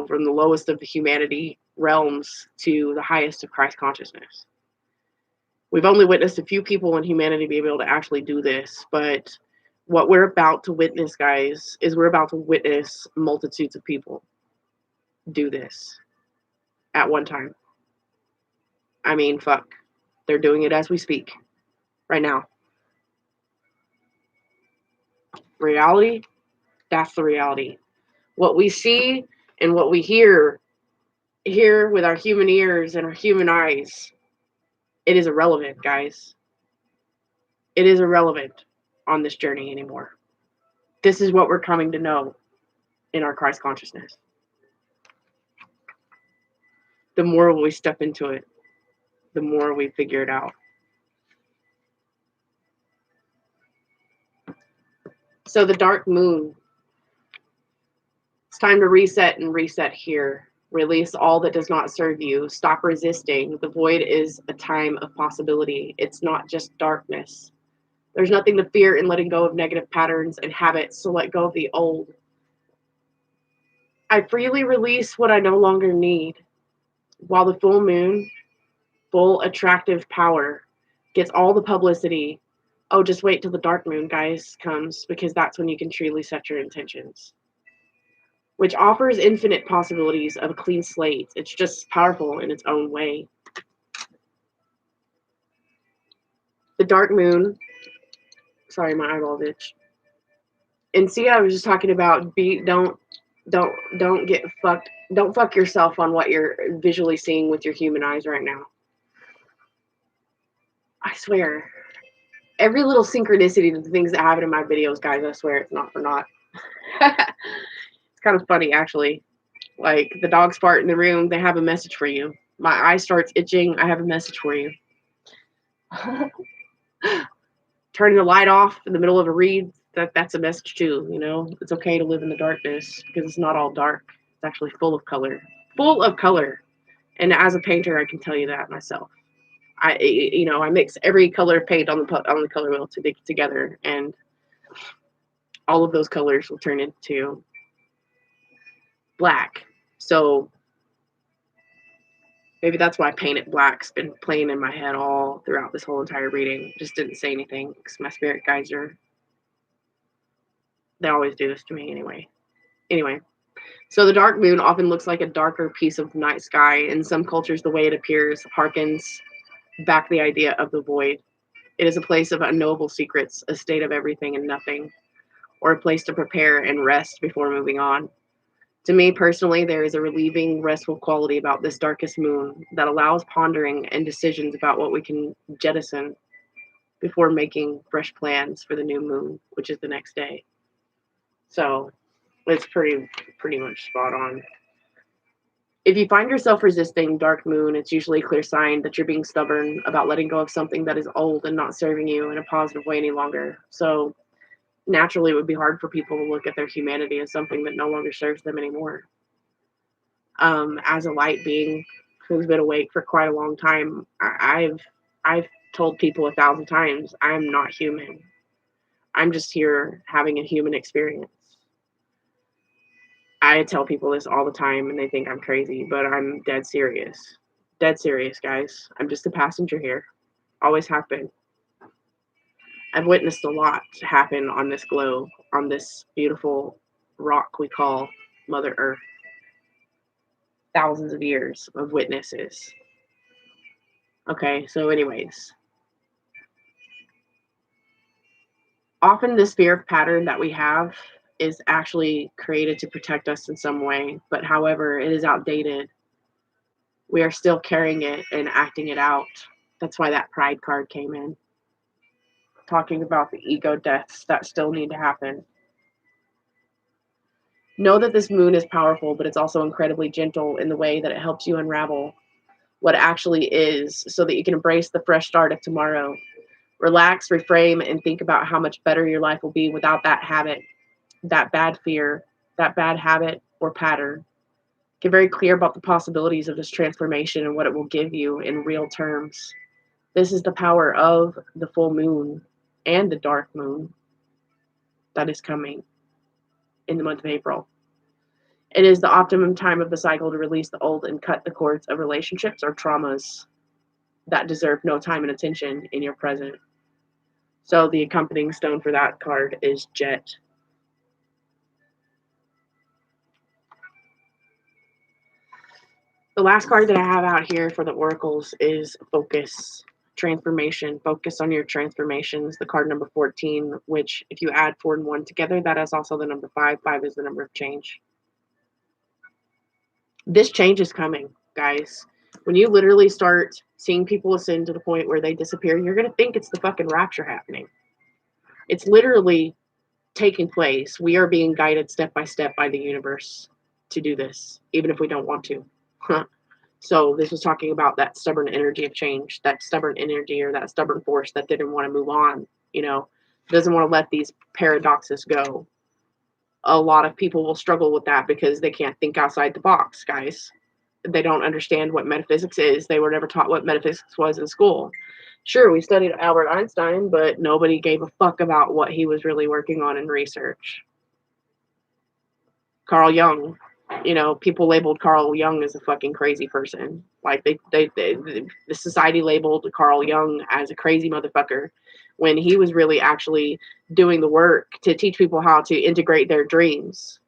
from the lowest of the humanity realms to the highest of Christ consciousness. We've only witnessed a few people in humanity be able to actually do this, but What we're about to witness, guys, is we're about to witness multitudes of people do this at one time. I mean, fuck. They're doing it as we speak right now. Reality, that's the reality. What we see and what we hear with our human ears and our human eyes, it is irrelevant, guys. It is irrelevant on this journey anymore. This is what we're coming to know in our Christ consciousness. The more we step into it, the more we figure it out. So the dark moon, it's time to reset and reset here. Release all that does not serve you. Stop resisting. The void is a time of possibility. It's not just darkness. There's nothing to fear in letting go of negative patterns and habits, so let go of the old. I freely release what I no longer need. While the full moon, full attractive power, gets all the publicity, oh, just wait till the dark moon, guys, comes, because that's when you can truly set your intentions. Which offers infinite possibilities of a clean slate. It's just powerful in its own way. The dark moon, sorry, my eyeball itch. And see, I was just talking about don't get fucked. Don't fuck yourself on what you're visually seeing with your human eyes right now. I swear, every little synchronicity to the things that happen in my videos, guys, I swear it's not for naught. It's kind of funny, actually. Like, the dogs fart in the room, they have a message for you. My eye starts itching, I have a message for you. Turning the light off in the middle of a read, that's a message too, you know? It's okay to live in the darkness because it's not all dark. It's actually full of color. Full of color. And as a painter, I can tell you that myself. I mix every color of paint on the color wheel together, and all of those colors will turn into black. So maybe that's why Paint It Black's been playing in my head all throughout this whole entire reading. Just didn't say anything because my spirit guides they always do this to me anyway. Anyway, so the dark moon often looks like a darker piece of night sky. In some cultures, the way it appears harkens back the idea of the void. It is a place of unknowable secrets, a state of everything and nothing, or a place to prepare and rest before moving on. To me personally, there is a relieving, restful quality about this darkest moon that allows pondering and decisions about what we can jettison before making fresh plans for the new moon, which is the next day. So it's pretty much spot on. If you find yourself resisting dark moon, it's usually a clear sign that you're being stubborn about letting go of something that is old and not serving you in a positive way any longer. So naturally, it would be hard for people to look at their humanity as something that no longer serves them anymore. As a light being who's been awake for quite a long time, I've told people 1,000 times, I'm not human. I'm just here having a human experience. I tell people this all the time and they think I'm crazy, but I'm dead serious. Dead serious, guys. I'm just a passenger here. Always have been. I've witnessed a lot happen on this globe, on this beautiful rock we call Mother Earth. Thousands of years of witnesses. Okay, so anyways. Often this fear of pattern that we have is actually created to protect us in some way, but however, it is outdated. We are still carrying it and acting it out. That's why that pride card came in. Talking about the ego deaths that still need to happen. Know that this moon is powerful, but it's also incredibly gentle in the way that it helps you unravel what it actually is so that you can embrace the fresh start of tomorrow. Relax, reframe, and think about how much better your life will be without that habit, that bad fear, that bad habit or pattern. Get very clear about the possibilities of this transformation and what it will give you in real terms. This is the power of the full moon and the dark moon that is coming in the month of April. It is the optimum time of the cycle to release the old and cut the cords of relationships or traumas that deserve no time and attention in your present. So the accompanying stone for that card is Jet. The last card that I have out here for the oracles is Focus. Transformation. Focus on your transformations. The card number 14, which if you add 4 and 1 together, that is also the number 5. 5 is the number of change. This change is coming, guys. When you literally start seeing people ascend to the point where they disappear, you're going to think it's the fucking rapture happening. It's literally taking place. We are being guided step by step by the universe to do this, even if we don't want to. So this was talking about that stubborn energy of change, that stubborn energy or that stubborn force that didn't want to move on, doesn't want to let these paradoxes go. A lot of people will struggle with that because they can't think outside the box, guys. They don't understand what metaphysics is. They were never taught what metaphysics was in school. Sure, we studied Albert Einstein, but nobody gave a fuck about what he was really working on in research. Carl Jung, people labeled Carl Jung as a fucking crazy person. Like the society labeled Carl Jung as a crazy motherfucker when he was really actually doing the work to teach people how to integrate their dreams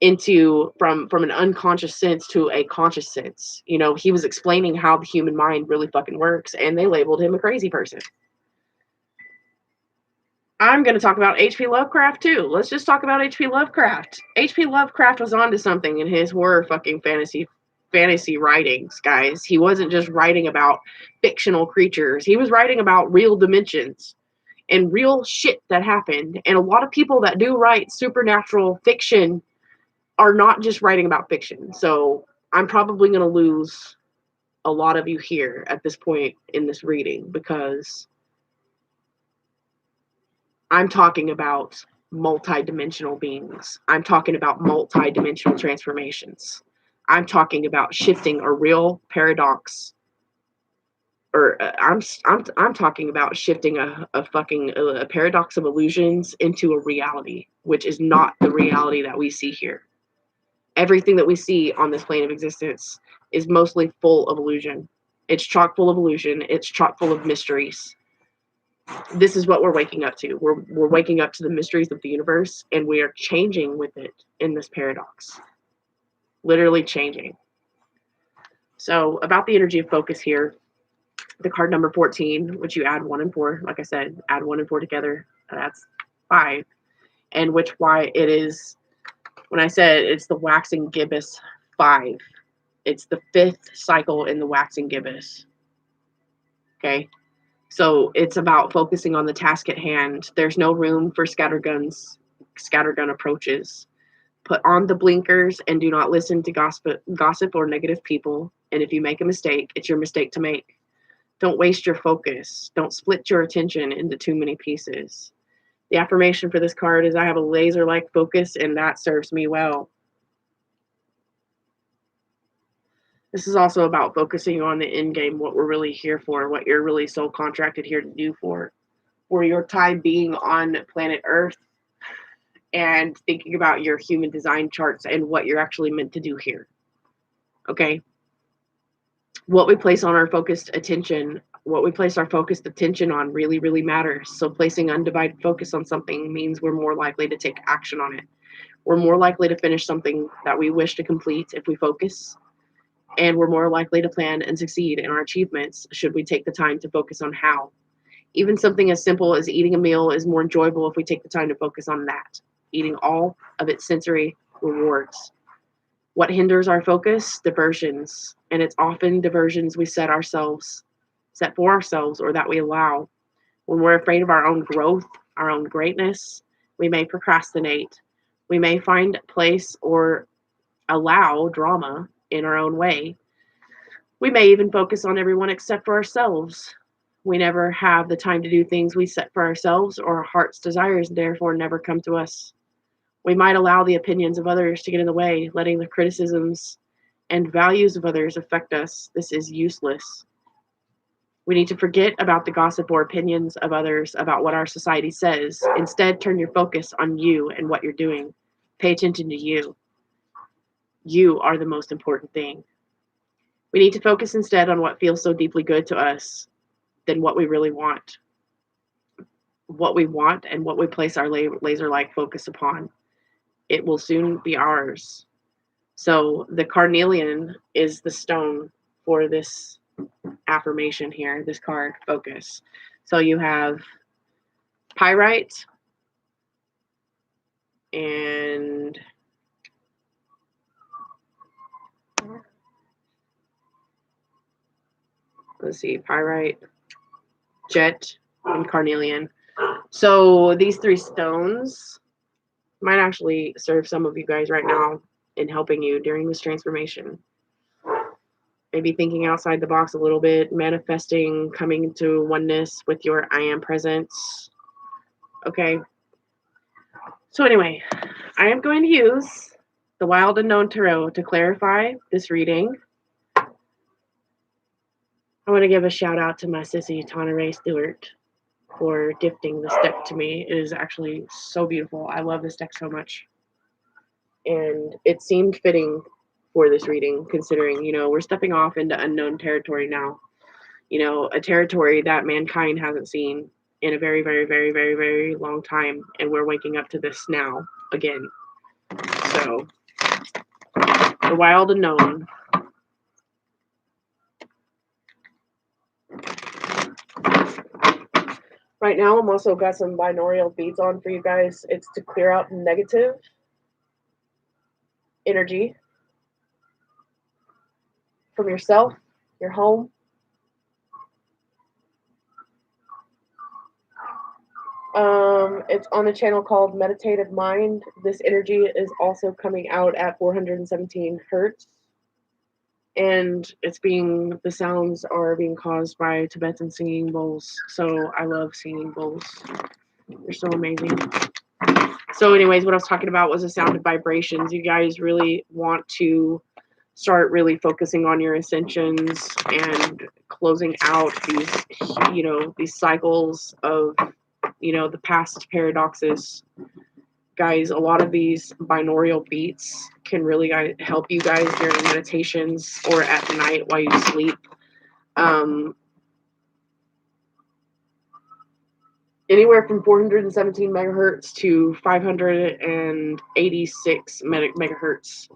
into from an unconscious sense to a conscious sense. He was explaining how the human mind really fucking works, and they labeled him a crazy person. I'm going to talk about H.P. Lovecraft too. Let's just talk about H.P. Lovecraft. H.P. Lovecraft was onto something in his horror fucking fantasy writings, guys. He wasn't just writing about fictional creatures. He was writing about real dimensions and real shit that happened. And a lot of people that do write supernatural fiction are not just writing about fiction. So I'm probably going to lose a lot of you here at this point in this reading because I'm talking about multi-dimensional beings. I'm talking about multi-dimensional transformations. I'm talking about shifting a real paradox, or I'm talking about shifting a paradox of illusions into a reality, which is not the reality that we see here. Everything that we see on this plane of existence is mostly full of illusion. It's chock full of illusion. It's chock full of mysteries. This is what we're waking up to. We're waking up to the mysteries of the universe, and we are changing with it in this paradox. Literally changing. So about the energy of focus here, the card number 14, which you add 1 and 4, like I said, add 1 and 4 together, that's 5. And why it is, when I said it's the waxing gibbous 5, it's the 5th cycle in the waxing gibbous. Okay? So it's about focusing on the task at hand. There's no room for scattergun approaches. Put on the blinkers and do not listen to gossip or negative people. And if you make a mistake, it's your mistake to make. Don't waste your focus. Don't split your attention into too many pieces. The affirmation for this card is I have a laser-like focus, and that serves me well. This is also about focusing on the end game, what we're really here for, what you're really soul contracted here to do for your time being on planet Earth, and thinking about your human design charts and what you're actually meant to do here. Okay? What we place our focused attention on really, really matters. So placing undivided focus on something means we're more likely to take action on it. We're more likely to finish something that we wish to complete if we focus. And we're more likely to plan and succeed in our achievements should we take the time to focus on how. Even something as simple as eating a meal is more enjoyable if we take the time to focus on that, eating all of its sensory rewards. What hinders our focus? Diversions. And it's often diversions we set for ourselves, or that we allow. When we're afraid of our own growth, our own greatness, we may procrastinate. We may find place or allow drama in our own way. We may even focus on everyone except for ourselves. We never have the time to do things we set for ourselves, or our heart's desires therefore never come to us. We might allow the opinions of others to get in the way, letting the criticisms and values of others affect us. This is useless. We need to forget about the gossip or opinions of others about what our society says. Instead, turn your focus on you and what you're doing. Pay attention to you. You are the most important thing. We need to focus instead on what feels so deeply good to us than what we really want. what we want and what we place our laser-like focus upon, it will soon be ours. So the carnelian is the stone for this affirmation here, this card, focus. So you have pyrite and let's see, pyrite, jet, and carnelian. So these three stones might actually serve some of you guys right now in helping you during this transformation. Maybe thinking outside the box a little bit, manifesting, coming into oneness with your I am presence. Okay. So anyway, I am going to use the Wild Unknown Tarot to clarify this reading. I want to give a shout out to my sissy, Tana Ray Stewart, for gifting this deck to me. It is actually so beautiful. I love this deck so much. And it seemed fitting for this reading, considering, you know, we're stepping off into unknown territory now. You know, a territory that mankind hasn't seen in a very, very, very, very, very long time. And we're waking up to this now again. So, the wild unknown. Right now, I'm also got some binaural beats on for you guys. It's to clear out negative energy from yourself, your home. It's on a channel called Meditative Mind. This energy is also coming out at 417 hertz. And the sounds are being caused by Tibetan singing bowls. So I love singing bowls. They're so amazing. So anyways, what I was talking about was the sound of vibrations. You guys really want to start really focusing on your ascensions and closing out these, you know, these cycles of, you know, the past paradoxes. Guys, a lot of these binaural beats can really help you guys during meditations or at night while you sleep. Anywhere from 417 megahertz to 586 megahertz.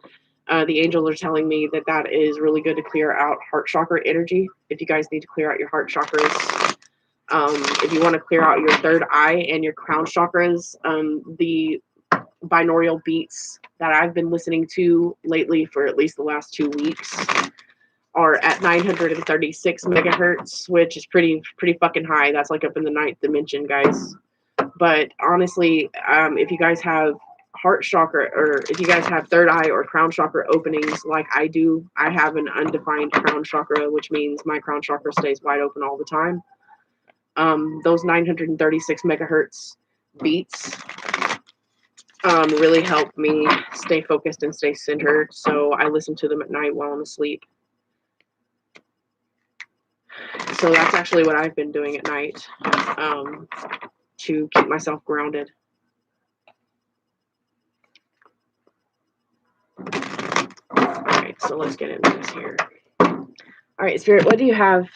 The angels are telling me that that is really good to clear out heart chakra energy. If you guys need to clear out your heart chakras, if you want to clear out your third eye and your crown chakras, the binaural beats that I've been listening to lately for at least the last 2 weeks are at 936 megahertz, which is pretty fucking high. That's like up in the 9th dimension, guys. But honestly, if you guys have heart chakra, or if you guys have third eye or crown chakra openings like I do, I have an undefined crown chakra, which means my crown chakra stays wide open all the time. Those 936 megahertz beats really help me stay focused and stay centered. So I listen to them at night while I'm asleep. So that's actually what I've been doing at night to keep myself grounded. All right, so let's get into this here. All right, Spirit, what do you have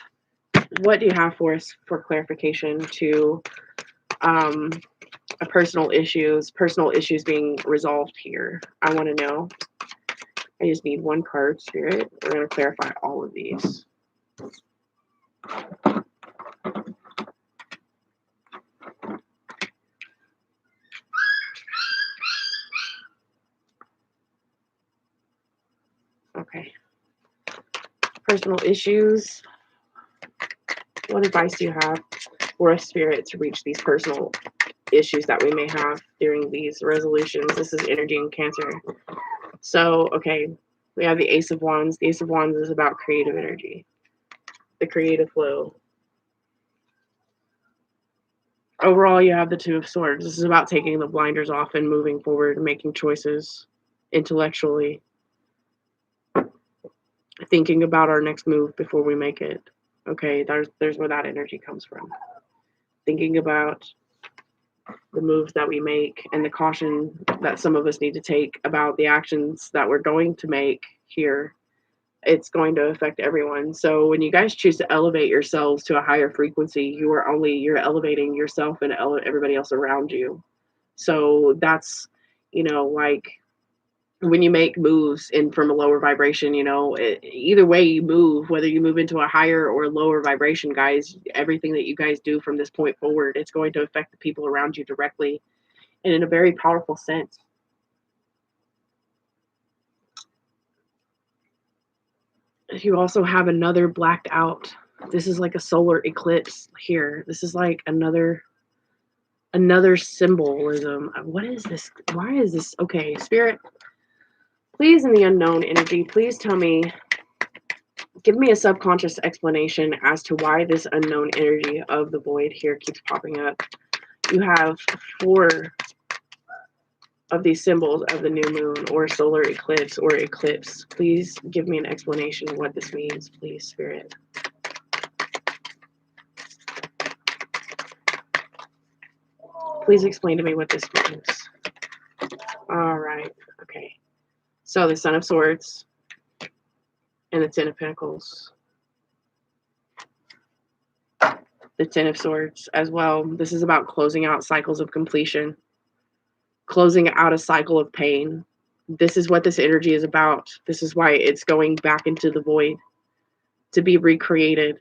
for us for clarification to personal issues being resolved here? I want to know. I just need one card, Spirit. We're going to clarify all of these. Okay. Personal issues. What advice do you have for a Spirit to reach these personal issues that we may have during these resolutions? This is energy and Cancer. So, okay, we have the Ace of Wands. The Ace of Wands is about creative energy, the creative flow. Overall, you have the Two of Swords. This is about taking the blinders off and moving forward and making choices intellectually. Thinking about our next move before we make it. Okay, there's where that energy comes from. Thinking about the moves that we make and the caution that some of us need to take about the actions that we're going to make here it's going to affect everyone. So when you guys choose to elevate yourselves to a higher frequency, you're elevating yourself and everybody else around you. So that's, like when you make moves in from a lower vibration, either way you move, whether you move into a higher or lower vibration, guys, everything that you guys do from this point forward, it's going to affect the people around you directly and in a very powerful sense. You also have another blacked out. This is like a solar eclipse here. This is like another symbolism. What is this? Why is this? Okay, Spirit, please, in the unknown energy, please tell me, give me a subconscious explanation as to why this unknown energy of the void here keeps popping up. You have 4 of these symbols of the new moon or solar eclipse or eclipse. Please give me an explanation of what this means, please, Spirit. Please explain to me what this means. All right. Okay. So the Son of Swords and the Ten of Pentacles. The Ten of Swords as well. This is about closing out cycles of completion, closing out a cycle of pain. This is what this energy is about. This is why it's going back into the void to be recreated.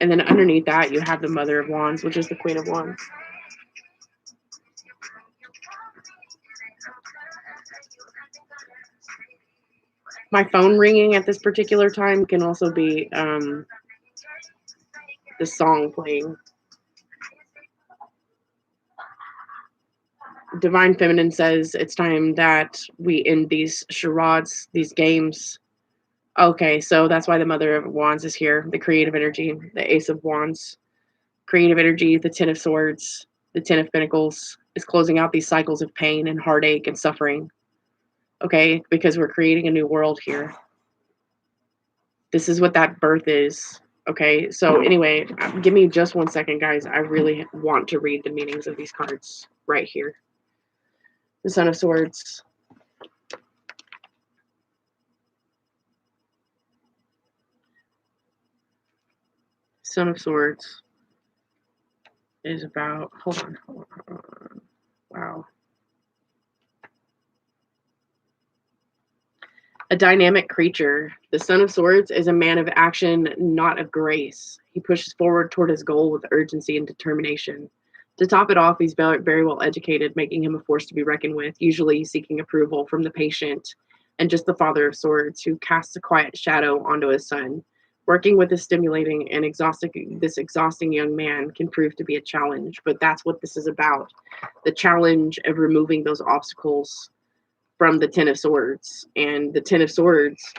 And then underneath that, you have the Mother of Wands, which is the Queen of Wands. My phone ringing at this particular time can also be the song playing. Divine Feminine says it's time that we end these charades, these games. Okay, so that's why the Mother of Wands is here. The creative energy, the Ace of Wands, creative energy, the Ten of Swords, the Ten of Pentacles is closing out these cycles of pain and heartache and suffering. Okay, because we're creating a new world here. This is what that birth is. Okay, so anyway, give me just 1 second, guys. I really want to read the meanings of these cards right here. The Son of Swords. Son of Swords is about, hold on. Wow. A dynamic creature. The Son of Swords is a man of action, not of grace. He pushes forward toward his goal with urgency and determination. To top it off, he's very well educated, making him a force to be reckoned with, usually seeking approval from the patient and just the Father of Swords, who casts a quiet shadow onto his son. Working with this stimulating and exhausting young man can prove to be a challenge, but that's what this is about. The challenge of removing those obstacles from the Ten of Swords. And the Ten of Swords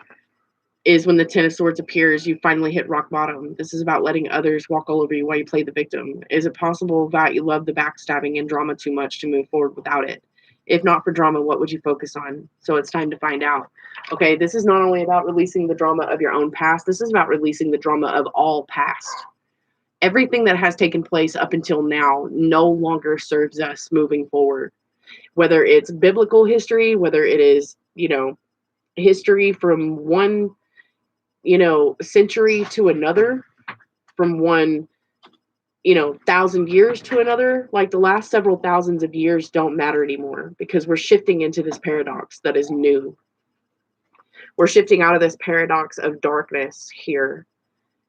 is when the Ten of Swords appears, you finally hit rock bottom. This is about letting others walk all over you while you play the victim. Is it possible that you love the backstabbing and drama too much to move forward without it? If not for drama, what would you focus on? So it's time to find out. Okay, this is not only about releasing the drama of your own past, this is about releasing the drama of all past. Everything that has taken place up until now no longer serves us moving forward. Whether it's biblical history, whether it is, history from one, century to another, from one, 1,000 years to another, like the last several thousands of years don't matter anymore because we're shifting into this paradox that is new. We're shifting out of this paradox of darkness here.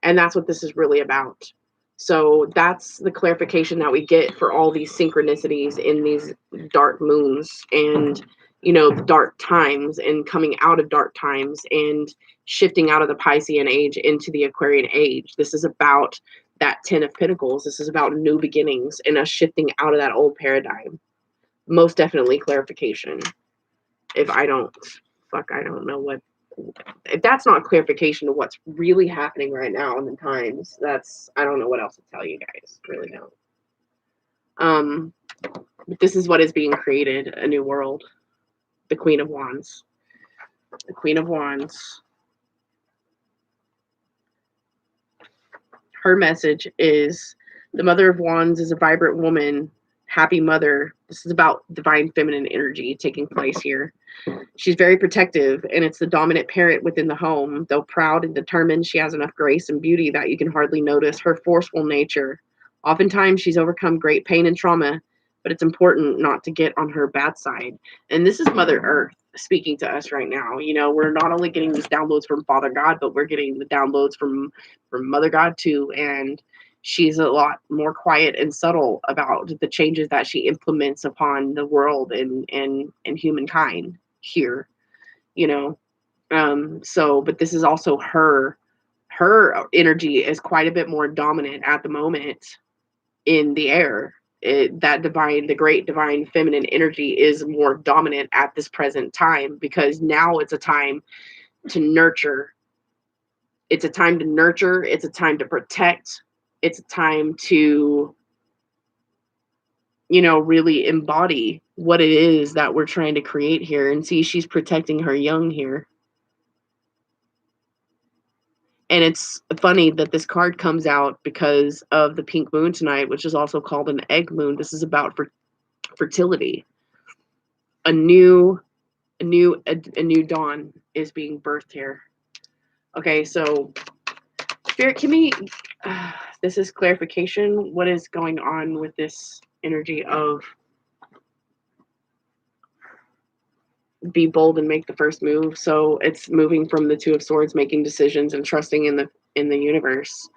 And that's what this is really about. So that's the clarification that we get for all these synchronicities in these dark moons and, the dark times and coming out of dark times and shifting out of the Piscean age into the Aquarian age. This is about that 10 of Pentacles. This is about new beginnings and us shifting out of that old paradigm. Most definitely clarification. If I don't know what, if that's not clarification of what's really happening right now in the times, I don't know what else to tell you guys. Really don't. But this is what is being created, a new world. The Queen of Wands. The Queen of Wands. Her message is the Mother of Wands is a vibrant woman happy mother. This is about divine feminine energy taking place here. She's very protective, and it's the dominant parent within the home. Though proud and determined, she has enough grace and beauty that you can hardly notice her forceful nature. Oftentimes, she's overcome great pain and trauma, but it's important not to get on her bad side. And this is Mother Earth speaking to us right now. You know, we're not only getting these downloads from Father God, but we're getting the downloads from Mother God too. And she's a lot more quiet and subtle about the changes that she implements upon the world and humankind here, you know. So but this is also her energy is quite a bit more dominant at the moment in the air. That divine, the great divine feminine energy is more dominant at this present time, because now it's a time to nurture. It's a time to nurture, it's a time to protect, it's a time to, you know, really embody what it is that we're trying to create here. And see, she's protecting her young here. And it's funny that this card comes out because of the pink moon tonight, which is also called an egg moon. This is about fertility. A new dawn is being birthed here. Okay, so Spirit, can we this is clarification. What is going on with this energy of be bold and make the first move? So it's moving from the Two of Swords, making decisions and trusting in the universe.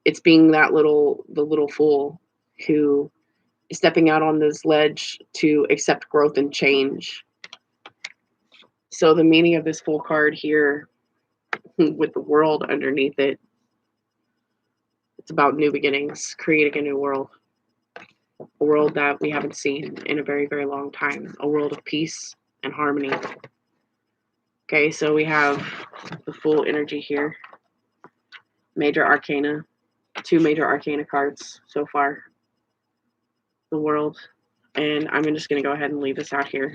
It's being the little fool who is stepping out on this ledge to accept growth and change. So the meaning of this Fool card here, with the world underneath it, it's about new beginnings, creating a new world. A world that we haven't seen in a very, very long time. A world of peace and harmony. Okay, so we have the Fool energy here. Major Arcana. 2 major Arcana cards so far. The World. And I'm just going to go ahead and leave this out here.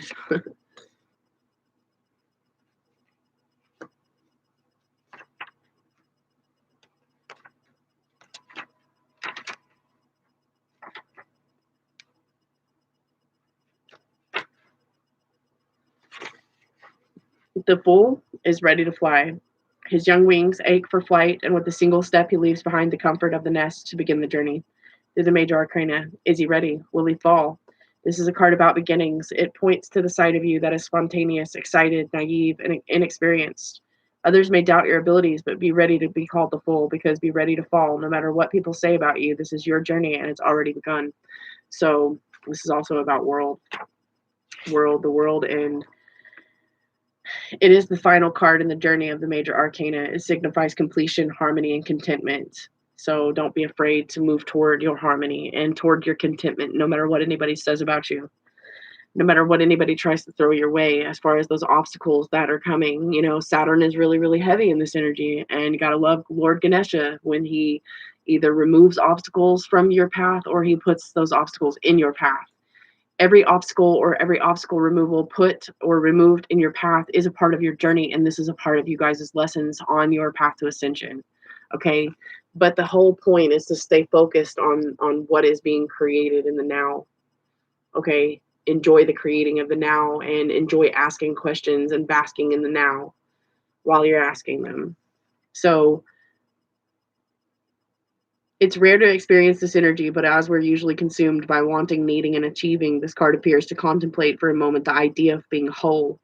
The Fool is ready to fly. His young wings ache for flight, and with a single step, he leaves behind the comfort of the nest to begin the journey. Through the Major Arcana. Is he ready? Will he fall? This is a card about beginnings. It points to the side of you that is spontaneous, excited, naive, and inexperienced. Others may doubt your abilities, but be ready to be called the Fool, because be ready to fall. No matter what people say about you, this is your journey, and it's already begun. So this is also about the world, and it is the final card in the journey of the Major Arcana. It signifies completion, harmony, and contentment. So don't be afraid to move toward your harmony and toward your contentment, no matter what anybody says about you, no matter what anybody tries to throw your way as far as those obstacles that are coming. You know, Saturn is really, really heavy in this energy, and you got to love Lord Ganesha when he either removes obstacles from your path or he puts those obstacles in your path. Every obstacle or every obstacle removal put or removed in your path is a part of your journey, and this is a part of you guys' lessons on your path to ascension. Okay, but the whole point is to stay focused on what is being created in the now. Okay, enjoy the creating of the now, and enjoy asking questions and basking in the now while you're asking them. So it's rare to experience this energy, but as we're usually consumed by wanting, needing, and achieving, this card appears to contemplate for a moment the idea of being whole.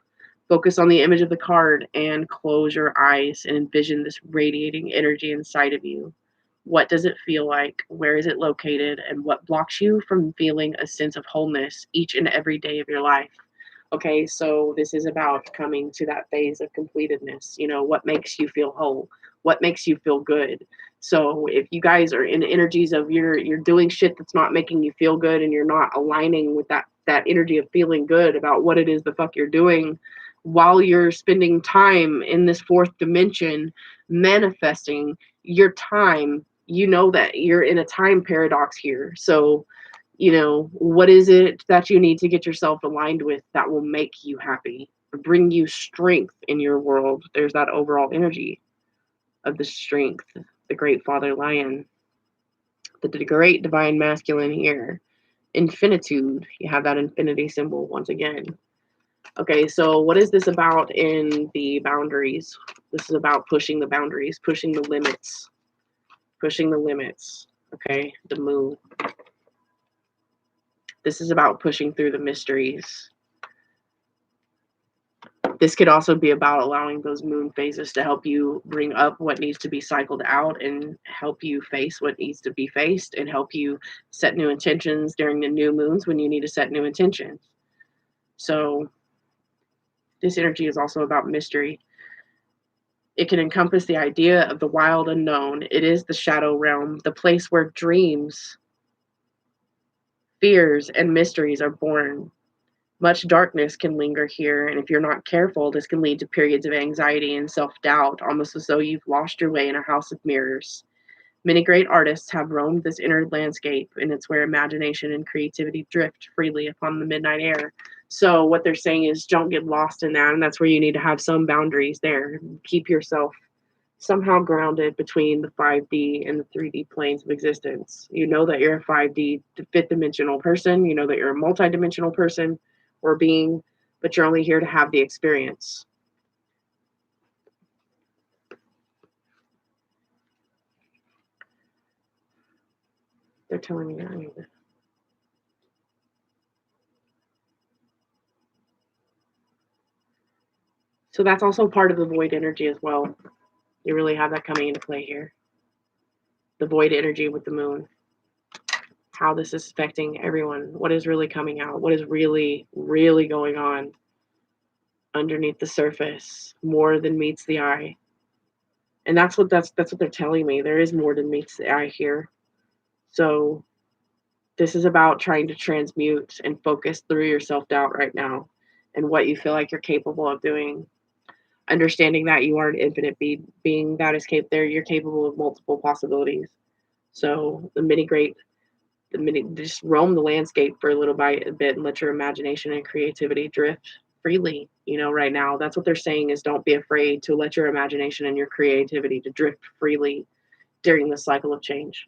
Focus on the image of the card and close your eyes and envision this radiating energy inside of you. What does it feel like? Where is it located? And what blocks you from feeling a sense of wholeness each and every day of your life? Okay, so this is about coming to that phase of completedness. You know, what makes you feel whole? What makes you feel good? So if you guys are in energies of you're doing shit that's not making you feel good, and you're not aligning with that energy of feeling good about what it is the fuck you're doing, while you're spending time in this fourth dimension manifesting your time, you know that you're in a time paradox here. So you know, what is it that you need to get yourself aligned with that will make you happy, bring you strength in your world? There's that overall energy of the strength, the great father lion, the great divine masculine here. Infinitude. You have that infinity symbol once again. Okay, so what is this about in the boundaries? This is about pushing the boundaries, pushing the limits. Pushing the limits. Okay, the moon. This is about pushing through the mysteries. This could also be about allowing those moon phases to help you bring up what needs to be cycled out and help you face what needs to be faced and help you set new intentions during the new moons when you need to set new intentions. So this energy is also about mystery. It can encompass the idea of the wild unknown. It is the shadow realm, the place where dreams, fears, and mysteries are born. Much darkness can linger here, and if you're not careful, this can lead to periods of anxiety and self-doubt, almost as though you've lost your way in a house of mirrors. Many great artists have roamed this inner landscape, and it's where imagination and creativity drift freely upon the midnight air. So what they're saying is don't get lost in that, and that's where you need to have some boundaries there. Keep yourself somehow grounded between the 5D and the 3D planes of existence. You know that you're a 5D, fifth dimensional person. You know that you're a multidimensional person or being, but you're only here to have the experience. They're telling me that I need to. So that's also part of the void energy as well. You really have that coming into play here. The void energy with the moon. How this is affecting everyone. What is really coming out? What is really, really going on underneath the surface? More than meets the eye. And that's what they're telling me. There is more than meets the eye here. So this is about trying to transmute and focus through your self-doubt right now and what you feel like you're capable of doing. Understanding that you are an infinite being that is you're capable of multiple possibilities. So just roam the landscape for a little bit and let your imagination and creativity drift freely. Right now, that's what they're saying is don't be afraid to let your imagination and your creativity to drift freely during the cycle of change.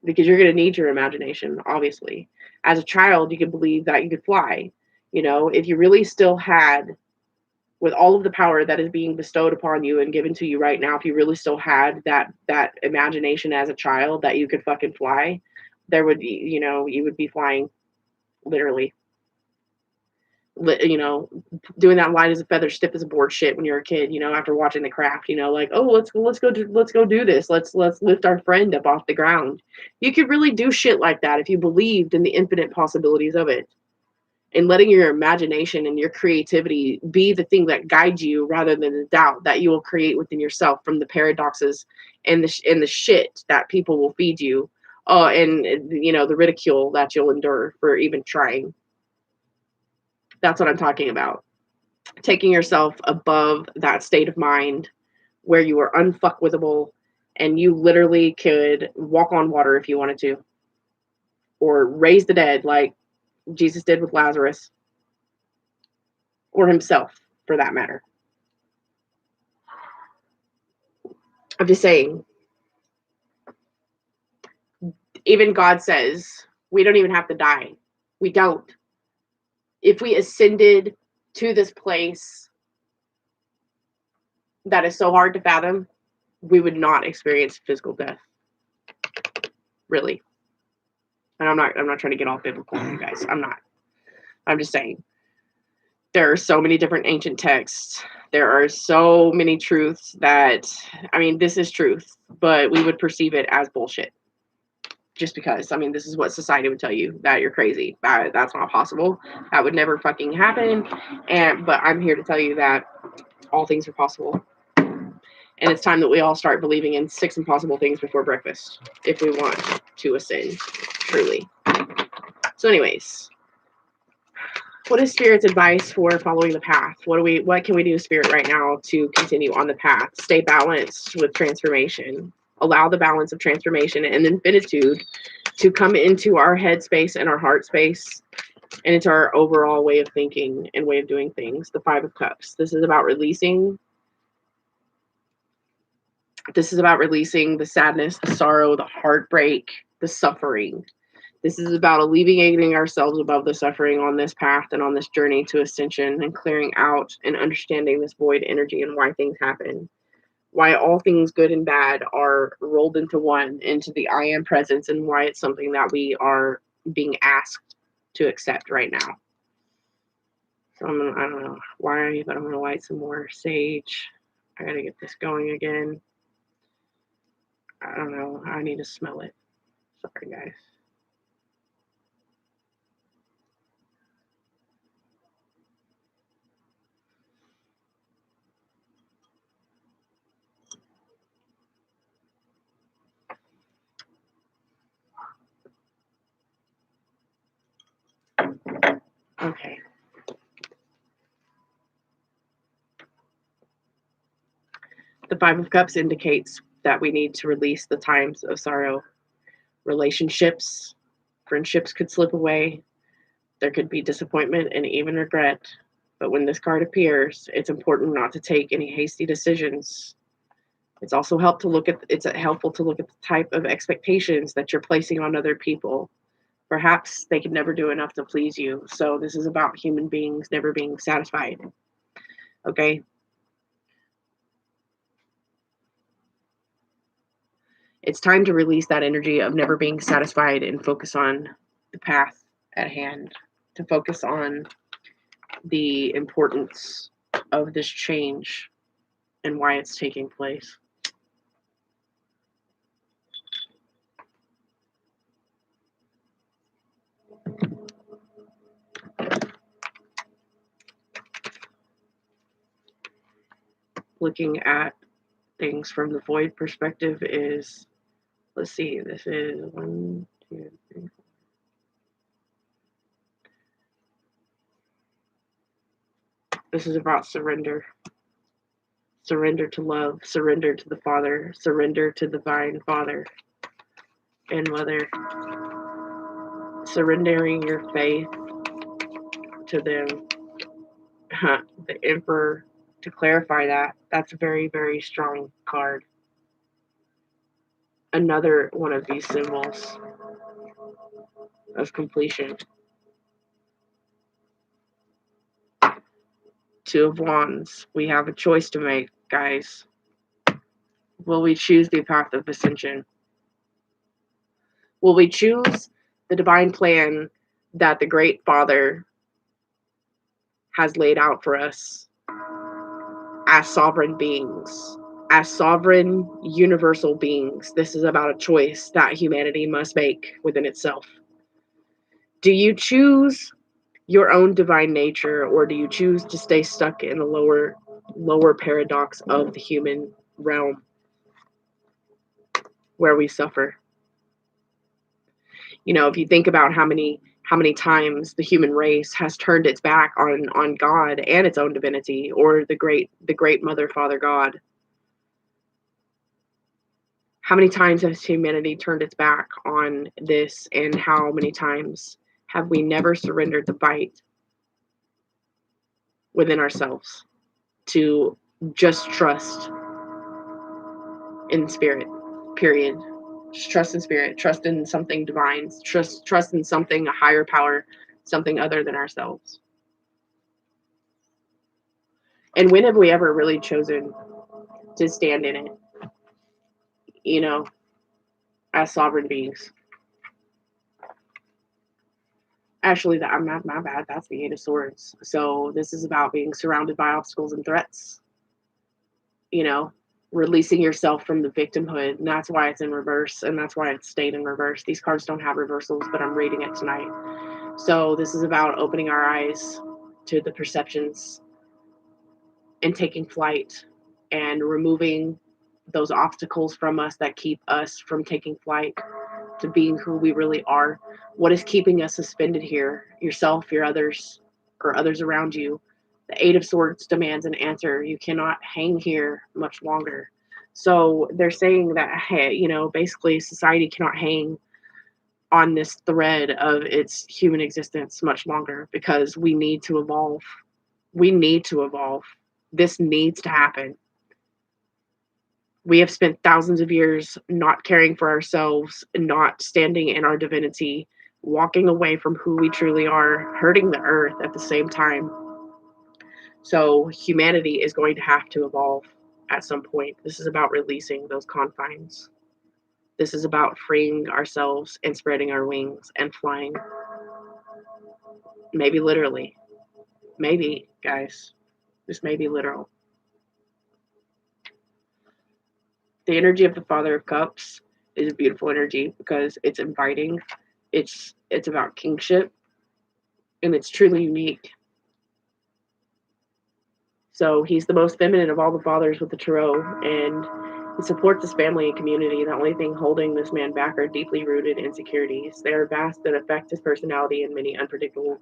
Because you're going to need your imagination, obviously. As a child, you could believe that you could fly. If you really still had, with all of the power that is being bestowed upon you and given to you right now, if you really still had that imagination as a child that you could fucking fly, there would be, you would be flying, literally. Doing that light as a feather, stiff as a board shit when you're a kid, after watching The Craft, like, oh, let's go do this. Let's lift our friend up off the ground. You could really do shit like that if you believed in the infinite possibilities of it. And letting your imagination and your creativity be the thing that guides you rather than the doubt that you will create within yourself from the paradoxes and the shit that people will feed you. And the ridicule that you'll endure for even trying. That's what I'm talking about. Taking yourself above that state of mind where you are unfuckwithable and you literally could walk on water if you wanted to, or raise the dead like Jesus did with Lazarus, or himself for that matter. I'm just saying, even God says we don't even have to die. We don't. If we ascended to this place that is so hard to fathom, we would not experience physical death. Really. And I'm not trying to get off biblical on you guys. I'm not. I'm just saying. There are so many different ancient texts. There are so many truths that, this is truth, but we would perceive it as bullshit. Just because, this is what society would tell you, that you're crazy. That's not possible. That would never fucking happen. But I'm here to tell you that all things are possible. And it's time that we all start believing in 6 impossible things before breakfast if we want to ascend, truly. So anyways, what is Spirit's advice for following the path? What can we do, Spirit, right now to continue on the path? Stay balanced with transformation. Allow the balance of transformation and infinitude to come into our head space and our heart space and into our overall way of thinking and way of doing things. The 5 of Cups. This is about releasing the sadness, the sorrow, the heartbreak, the suffering. This is about alleviating ourselves above the suffering on this path and on this journey to ascension, and clearing out and understanding this void energy and why things happen. Why all things good and bad are rolled into one, into the I am presence, and why it's something that we are being asked to accept right now. So I don't know why, but I'm going to light some more sage. I got to get this going again. I don't know. I need to smell it. Sorry, guys. Okay. The Five of Cups indicates that we need to release the times of sorrow. Relationships, friendships could slip away. There could be disappointment and even regret. But when this card appears, it's important not to take any hasty decisions. It's also helpful to look at the type of expectations that you're placing on other people. Perhaps they could never do enough to please you. So this is about human beings never being satisfied. Okay? It's time to release that energy of never being satisfied and focus on the path at hand, to focus on the importance of this change and why it's taking place. Looking at things from the void perspective is, let's see, this is 1, 2, 3, 4. This is about surrender. Surrender to love, surrender to the Father, surrender to the Divine Father and Mother. Surrendering your faith to them. The Emperor, to clarify that, that's a very, very strong card. Another one of these symbols of completion. Two of Wands. We have a choice to make, guys. Will we choose the path of ascension? Will we choose the divine plan that the Great Father has laid out for us as sovereign beings, as sovereign universal beings? This is about a choice that humanity must make within itself. Do you choose your own divine nature, or do you choose to stay stuck in the lower paradox of the human realm where we suffer? You know, if you think about how many times the human race has turned its back on God and its own divinity, or the great Mother Father God. How many times has humanity turned its back on this, and how many times have we never surrendered the fight within ourselves to just trust in spirit, period. Just trust in spirit, trust in something divine, trust in something, a higher power, something other than ourselves. And when have we ever really chosen to stand in it, you know, as sovereign beings? Actually, my bad. That's the Eight of Swords. So this is about being surrounded by obstacles and threats, you know, releasing yourself from the victimhood. And that's why it's in reverse, and that's why it stayed in reverse. These cards don't have reversals, but I'm reading it tonight. So this is about opening our eyes to the perceptions and taking flight and removing those obstacles from us that keep us from taking flight to being who we really are. What is keeping us suspended here? Yourself, your others, or others around you. The Eight of Swords demands an answer. You cannot hang here much longer. So they're saying that, hey, you know, basically society cannot hang on this thread of its human existence much longer, because we need to evolve. We need to evolve. This needs to happen. We have spent thousands of years not caring for ourselves, not standing in our divinity, walking away from who we truly are, hurting the earth at the same time. So humanity is going to have to evolve at some point. This is about releasing those confines. This is about freeing ourselves and spreading our wings and flying. Maybe literally. Maybe, guys. This may be literal. The energy of the Father of Cups is a beautiful energy because it's inviting. It's about kingship, and it's truly unique. So he's the most feminine of all the fathers with the tarot, and he supports his family and community. The only thing holding this man back are deeply rooted insecurities. They are vast and affect his personality in many unpredictable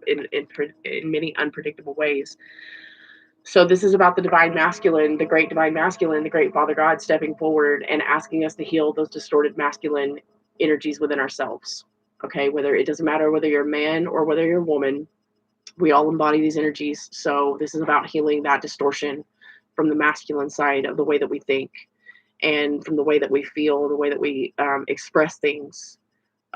ways. So this is about the divine masculine, the great divine masculine, the great Father God stepping forward and asking us to heal those distorted masculine energies within ourselves. Okay, whether it doesn't matter whether you're a man or whether you're a woman, we all embody these energies. So this is about healing that distortion from the masculine side of the way that we think and from the way that we feel, the way that we express things.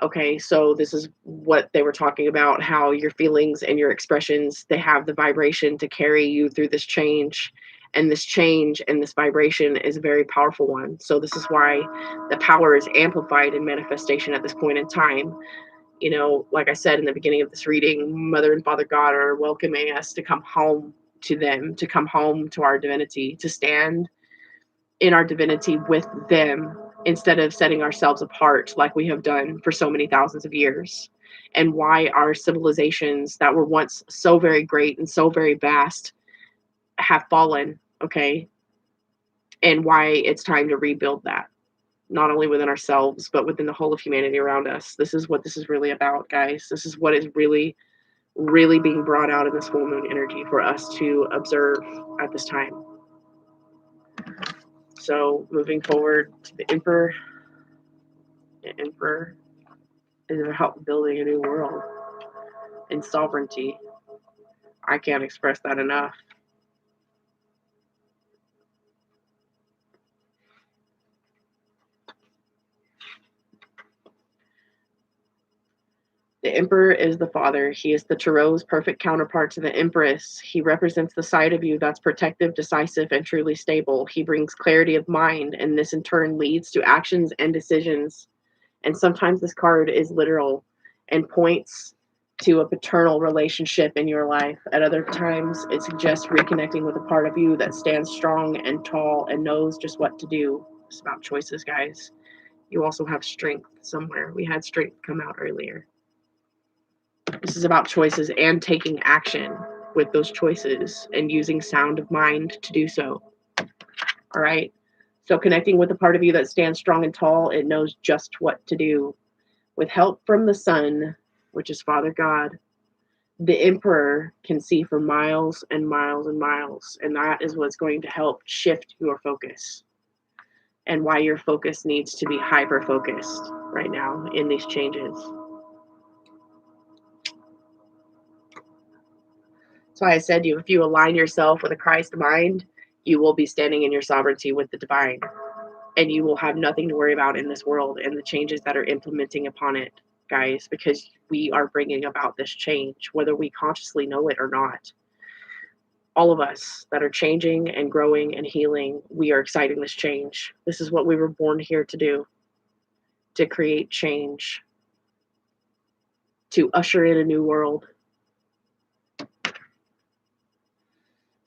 Okay, so this is what they were talking about, how your feelings and your expressions, they have the vibration to carry you through this change. And this change and this vibration is a very powerful one. So this is why the power is amplified in manifestation at this point in time. You know, like I said in the beginning of this reading, Mother and Father God are welcoming us to come home to them, to come home to our divinity, to stand in our divinity with them instead of setting ourselves apart like we have done for so many thousands of years. And why our civilizations that were once so very great and so very vast have fallen, okay? And why it's time to rebuild that, not only within ourselves, but within the whole of humanity around us. This is what this is really about, guys. This is what is really, really being brought out in this full moon energy for us to observe at this time. So moving forward to the Emperor. The Emperor is about building a new world and sovereignty. I can't express that enough. The Emperor is the father. He is the Tarot's perfect counterpart to the Empress. He represents the side of you that's protective, decisive, and truly stable. He brings clarity of mind, and this in turn leads to actions and decisions. And sometimes this card is literal and points to a paternal relationship in your life. At other times, it suggests reconnecting with a part of you that stands strong and tall and knows just what to do. It's about choices, guys. You also have strength somewhere. We had strength come out earlier. This is about choices and taking action with those choices and using sound of mind to do so. All right. So connecting with a part of you that stands strong and tall, it knows just what to do. With help from the sun, which is Father God, the Emperor can see for miles and miles and miles. And that is what's going to help shift your focus and why your focus needs to be hyper-focused right now in these changes. So I said to you, if you align yourself with a Christ mind, you will be standing in your sovereignty with the divine. And you will have nothing to worry about in this world and the changes that are implementing upon it, guys, because we are bringing about this change, whether we consciously know it or not. All of us that are changing and growing and healing, we are exciting this change. This is what we were born here to do, to create change, to usher in a new world.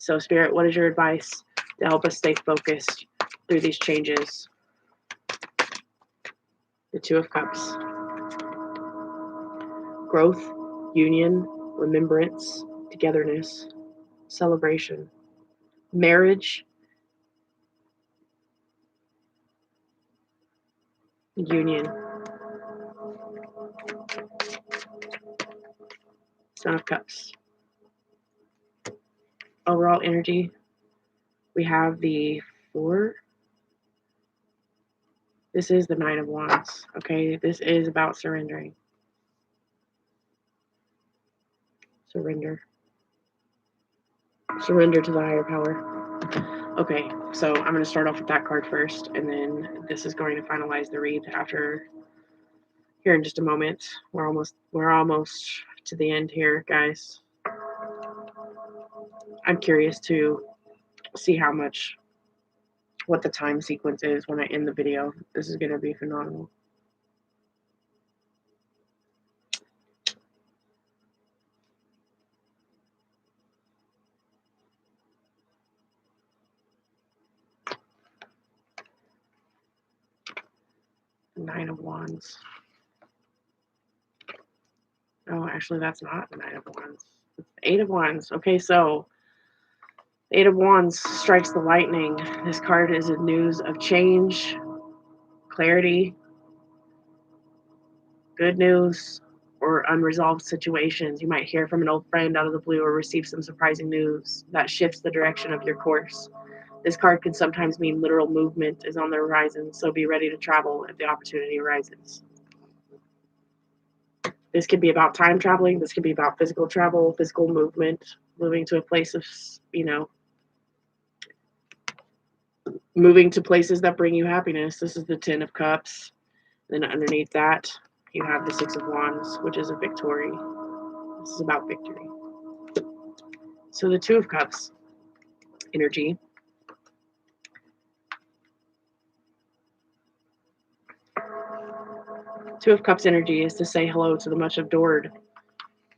So, Spirit, what is your advice to help us stay focused through these changes? The Two of Cups. Growth, union, remembrance, togetherness, celebration, marriage, union. Son of Cups. Overall energy, we have the 4. This is the 9 of Wands, okay? This is about surrendering. Surrender. Surrender to the higher power. Okay, so I'm going to start off with that card first, and then this is going to finalize the read after here in just a moment. We're almost to the end here, guys. I'm curious to see what the time sequence is when I end the video. This is going to be phenomenal. Nine of Wands. Oh, actually, that's not the Nine of Wands. It's the Eight of Wands. Okay, so the Eight of Wands strikes the lightning. This card is a news of change, clarity, good news, or unresolved situations. You might hear from an old friend out of the blue or receive some surprising news that shifts the direction of your course. This card can sometimes mean literal movement is on the horizon, so be ready to travel if the opportunity arises. This could be about time traveling. This could be about physical travel, physical movement, moving to a place of, moving to places that bring you happiness. This is the Ten of Cups. Then underneath that, you have the Six of Wands, which is a victory. This is about victory. So the Two of Cups energy. Two of Cups energy is to say hello to the much adored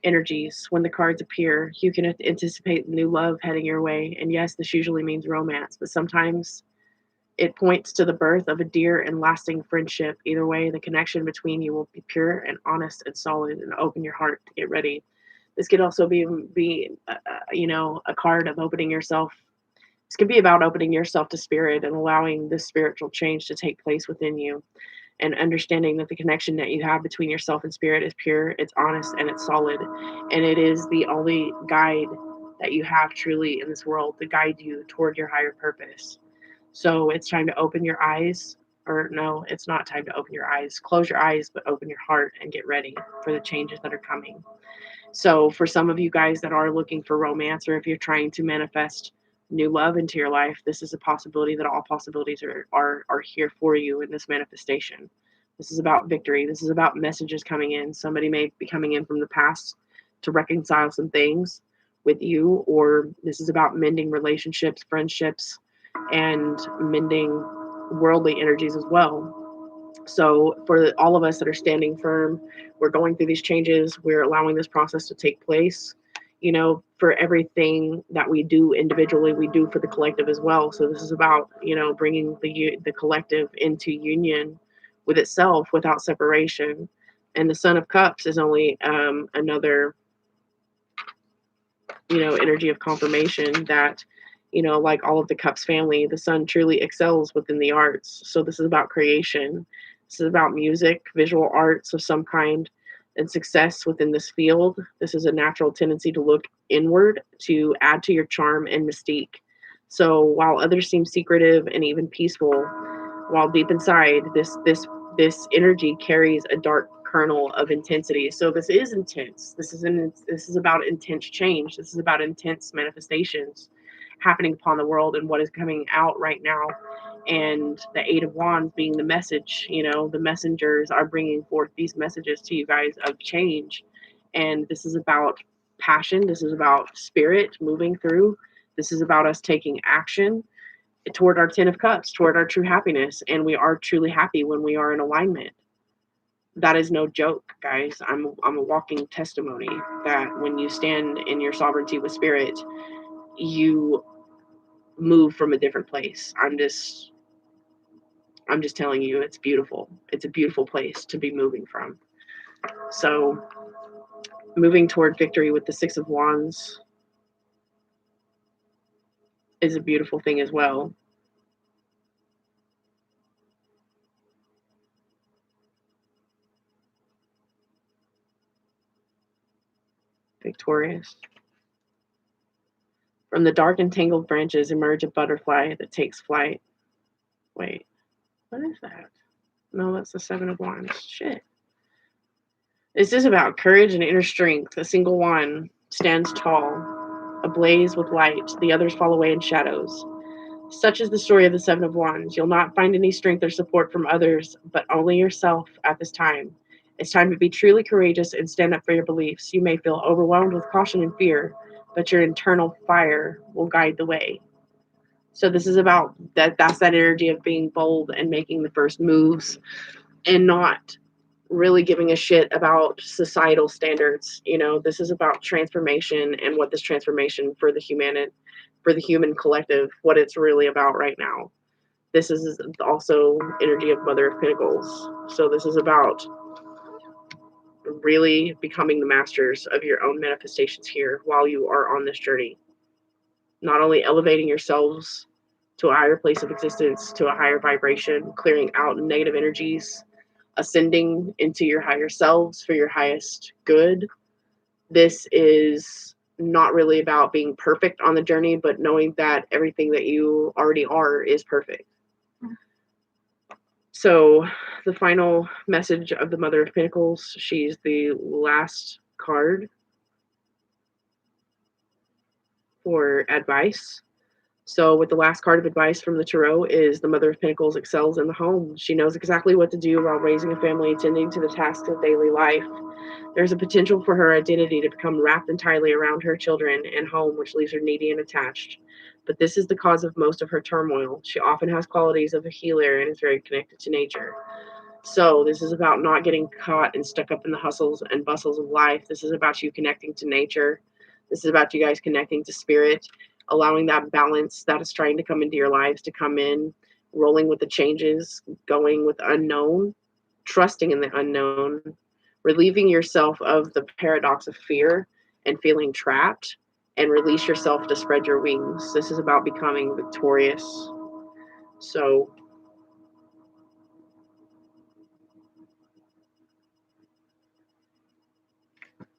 energies. When the cards appear, you can anticipate new love heading your way. And yes, this usually means romance, but sometimes it points to the birth of a dear and lasting friendship. Either way, the connection between you will be pure and honest and solid, and open your heart to get ready. This could also be a card of opening yourself. This could be about opening yourself to spirit and allowing this spiritual change to take place within you, and understanding that the connection that you have between yourself and spirit is pure, it's honest, and it's solid. And it is the only guide that you have truly in this world to guide you toward your higher purpose. So it's time to open your eyes. Or no, it's not time to open your eyes. Close your eyes, but open your heart and get ready for the changes that are coming. So for some of you guys that are looking for romance, or if you're trying to manifest new love into your life, this is a possibility that all possibilities are here for you in this manifestation. This is about victory. This is about messages coming in. Somebody may be coming in from the past to reconcile some things with you, or this is about mending relationships, friendships, and mending worldly energies as well. So for all of us that are standing firm, we're going through these changes, we're allowing this process to take place. For everything that we do individually, we do for the collective as well. So this is about, bringing the collective into union with itself without separation. And the Son of Cups is only another, energy of confirmation that, like all of the Cups family, the Sun truly excels within the arts. So this is about creation. This is about music, visual arts of some kind, and success within this field. This is a natural tendency to look inward to add to your charm and mystique. So while others seem secretive and even peaceful, while deep inside, this energy carries a dark kernel of intensity. So this is intense. This is about intense change. This is about intense manifestations happening upon the world and what is coming out right now. And the Eight of Wands being the message, the messengers are bringing forth these messages to you guys of change. And this is about passion. This is about spirit moving through. This is about us taking action toward our Ten of Cups, toward our true happiness. And we are truly happy when we are in alignment. That is no joke, guys. I'm a walking testimony that when you stand in your sovereignty with spirit, you move from a different place. I'm just telling you, it's beautiful. It's a beautiful place to be moving from. So moving toward victory with the Six of Wands is a beautiful thing as well. Victorious. From the dark and tangled branches emerge a butterfly that takes flight. Wait, what is that? No, that's the Seven of Wands. Shit. This is about courage and inner strength. A single one stands tall, ablaze with light. The others fall away in shadows. Such is the story of the Seven of Wands. You'll not find any strength or support from others, but only yourself at this time. It's time to be truly courageous and stand up for your beliefs. You may feel overwhelmed with caution and fear, but your internal fire will guide the way. So this is about that. That's that energy of being bold and making the first moves and not really giving a shit about societal standards. You know, this is about transformation and what this transformation for the human collective, what it's really about right now. This is also energy of Mother of Pentacles. So this is about really becoming the masters of your own manifestations here while you are on this journey. Not only elevating yourselves to a higher place of existence, to a higher vibration, clearing out negative energies, ascending into your higher selves for your highest good. This is not really about being perfect on the journey, but knowing that everything that you already are is perfect. So the final message of the Mother of Pentacles, she's the last card for advice. So with the last card of advice from the Tarot is the Mother of Pentacles excels in the home. She knows exactly what to do while raising a family, attending to the tasks of daily life. There's a potential for her identity to become wrapped entirely around her children and home, which leaves her needy and attached. But this is the cause of most of her turmoil. She often has qualities of a healer and is very connected to nature. So this is about not getting caught and stuck up in the hustles and bustles of life. This is about you connecting to nature. This is about you guys connecting to spirit, allowing that balance that is trying to come into your lives to come in, rolling with the changes, going with the unknown, trusting in the unknown, relieving yourself of the paradox of fear and feeling trapped, and release yourself to spread your wings. This is about becoming victorious. So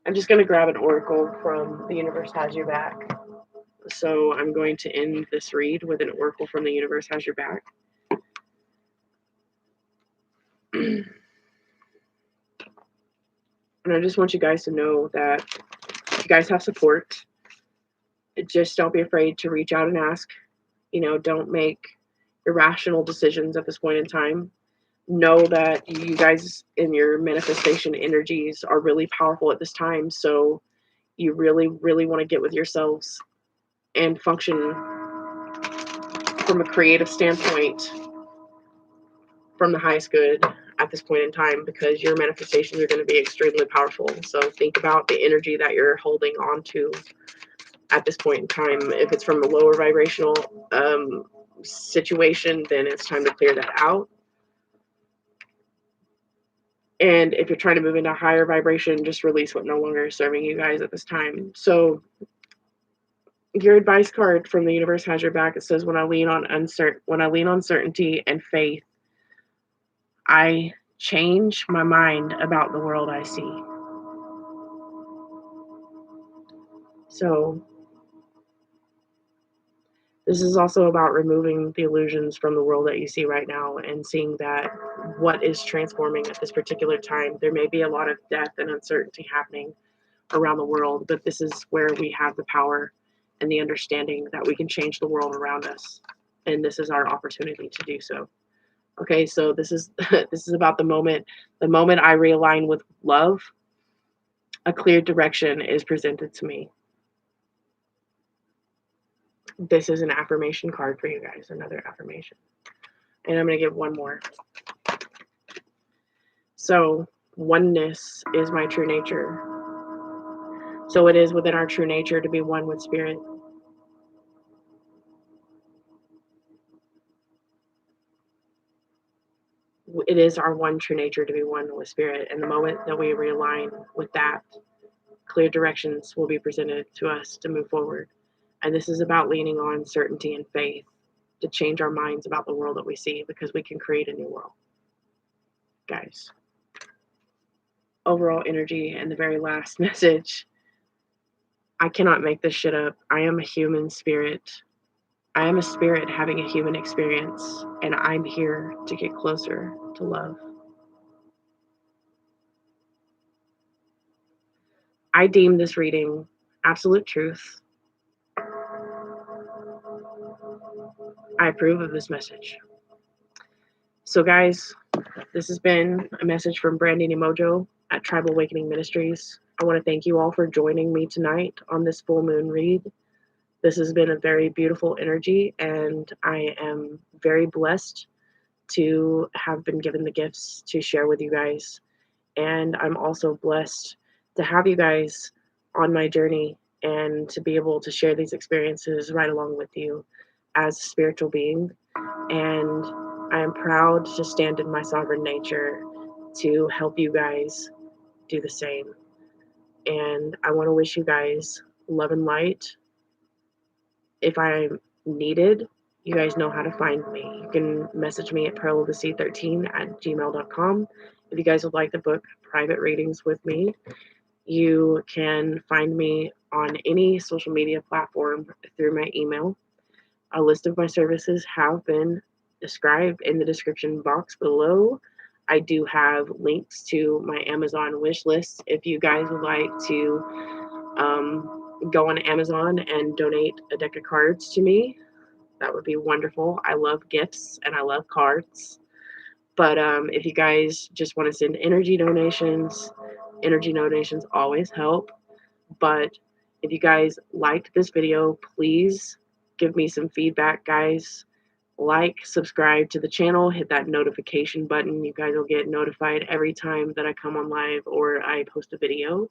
I'm just going to grab an oracle from The Universe Has Your Back. So I'm going to end this read with an oracle from The Universe Has Your Back. And I just want you guys to know that you guys have support. Just don't be afraid to reach out and ask. You know, don't make irrational decisions at this point in time. Know that you guys in your manifestation energies are really powerful at this time. So you really, really want to get with yourselves and function from a creative standpoint from the highest good at this point in time, because your manifestations are going to be extremely powerful. So think about the energy that you're holding on to at this point in time. If it's from a lower vibrational situation, then it's time to clear that out. And if you're trying to move into a higher vibration, just release what no longer is serving you guys at this time. So your advice card from the universe has your back. It says, when I lean on certainty and faith, I change my mind about the world I see. So this is also about removing the illusions from the world that you see right now and seeing that what is transforming at this particular time. There may be a lot of death and uncertainty happening around the world, but this is where we have the power and the understanding that we can change the world around us. And this is our opportunity to do so. Okay, so this is this is about the moment I realign with love, a clear direction is presented to me. This is an affirmation card for you guys, another affirmation. And I'm going to give one more. So, oneness is my true nature. So it is within our true nature to be one with spirit. It is our one true nature to be one with spirit. And the moment that we realign with that, clear directions will be presented to us to move forward. And this is about leaning on certainty and faith to change our minds about the world that we see, because we can create a new world. Guys, overall energy and the very last message. I cannot make this shit up. I am a human spirit. I am a spirit having a human experience, and I'm here to get closer to love. I deem this reading absolute truth. I approve of this message. So guys, This has been a message from brandinimojo at Tribal Awakening Ministries. I want to thank you all for joining me tonight on this full moon read. This has been a very beautiful energy, and I am very blessed to have been given the gifts to share with you guys. And I'm also blessed to have you guys on my journey and to be able to share these experiences right along with you as a spiritual being. And I am proud to stand in my sovereign nature to help you guys do the same. And I want to wish you guys love and light. If I'm needed, you guys know how to find me. You can message me at pearlofthesea13@gmail.com. If you guys would like to book private readings with me, you can find me on any social media platform through my email. A list of my services have been described in the description box below. I do have links to my Amazon wish list if you guys would like to go on Amazon and donate a deck of cards to me. That would be wonderful. I love gifts and I love cards. But if you guys just want to send energy donations always help. But if you guys liked this video, please give me some feedback, guys. Like, subscribe to the channel, hit that notification button. You guys will get notified every time that I come on live or I post a video.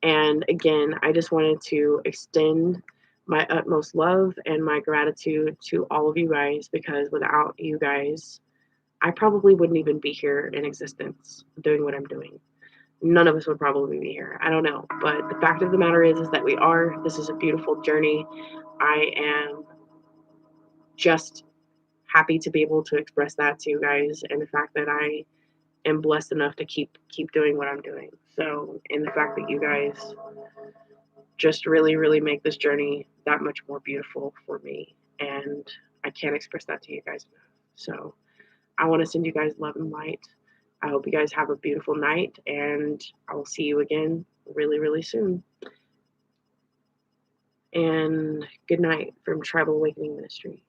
And again, I just wanted to extend my utmost love and my gratitude to all of you guys, because without you guys, I probably wouldn't even be here in existence doing what I'm doing. None of us would probably be here. I don't know. But the fact of the matter is that we are. This is a beautiful journey. I am just happy to be able to express that to you guys, and the fact that I am blessed enough to keep doing what I'm doing. So, and the fact that you guys just really, really make this journey that much more beautiful for me. And I can't express that to you guys enough. So I want to send you guys love and light. I hope you guys have a beautiful night, and I will see you again really, really soon. And good night from Tribal Awakening Ministries.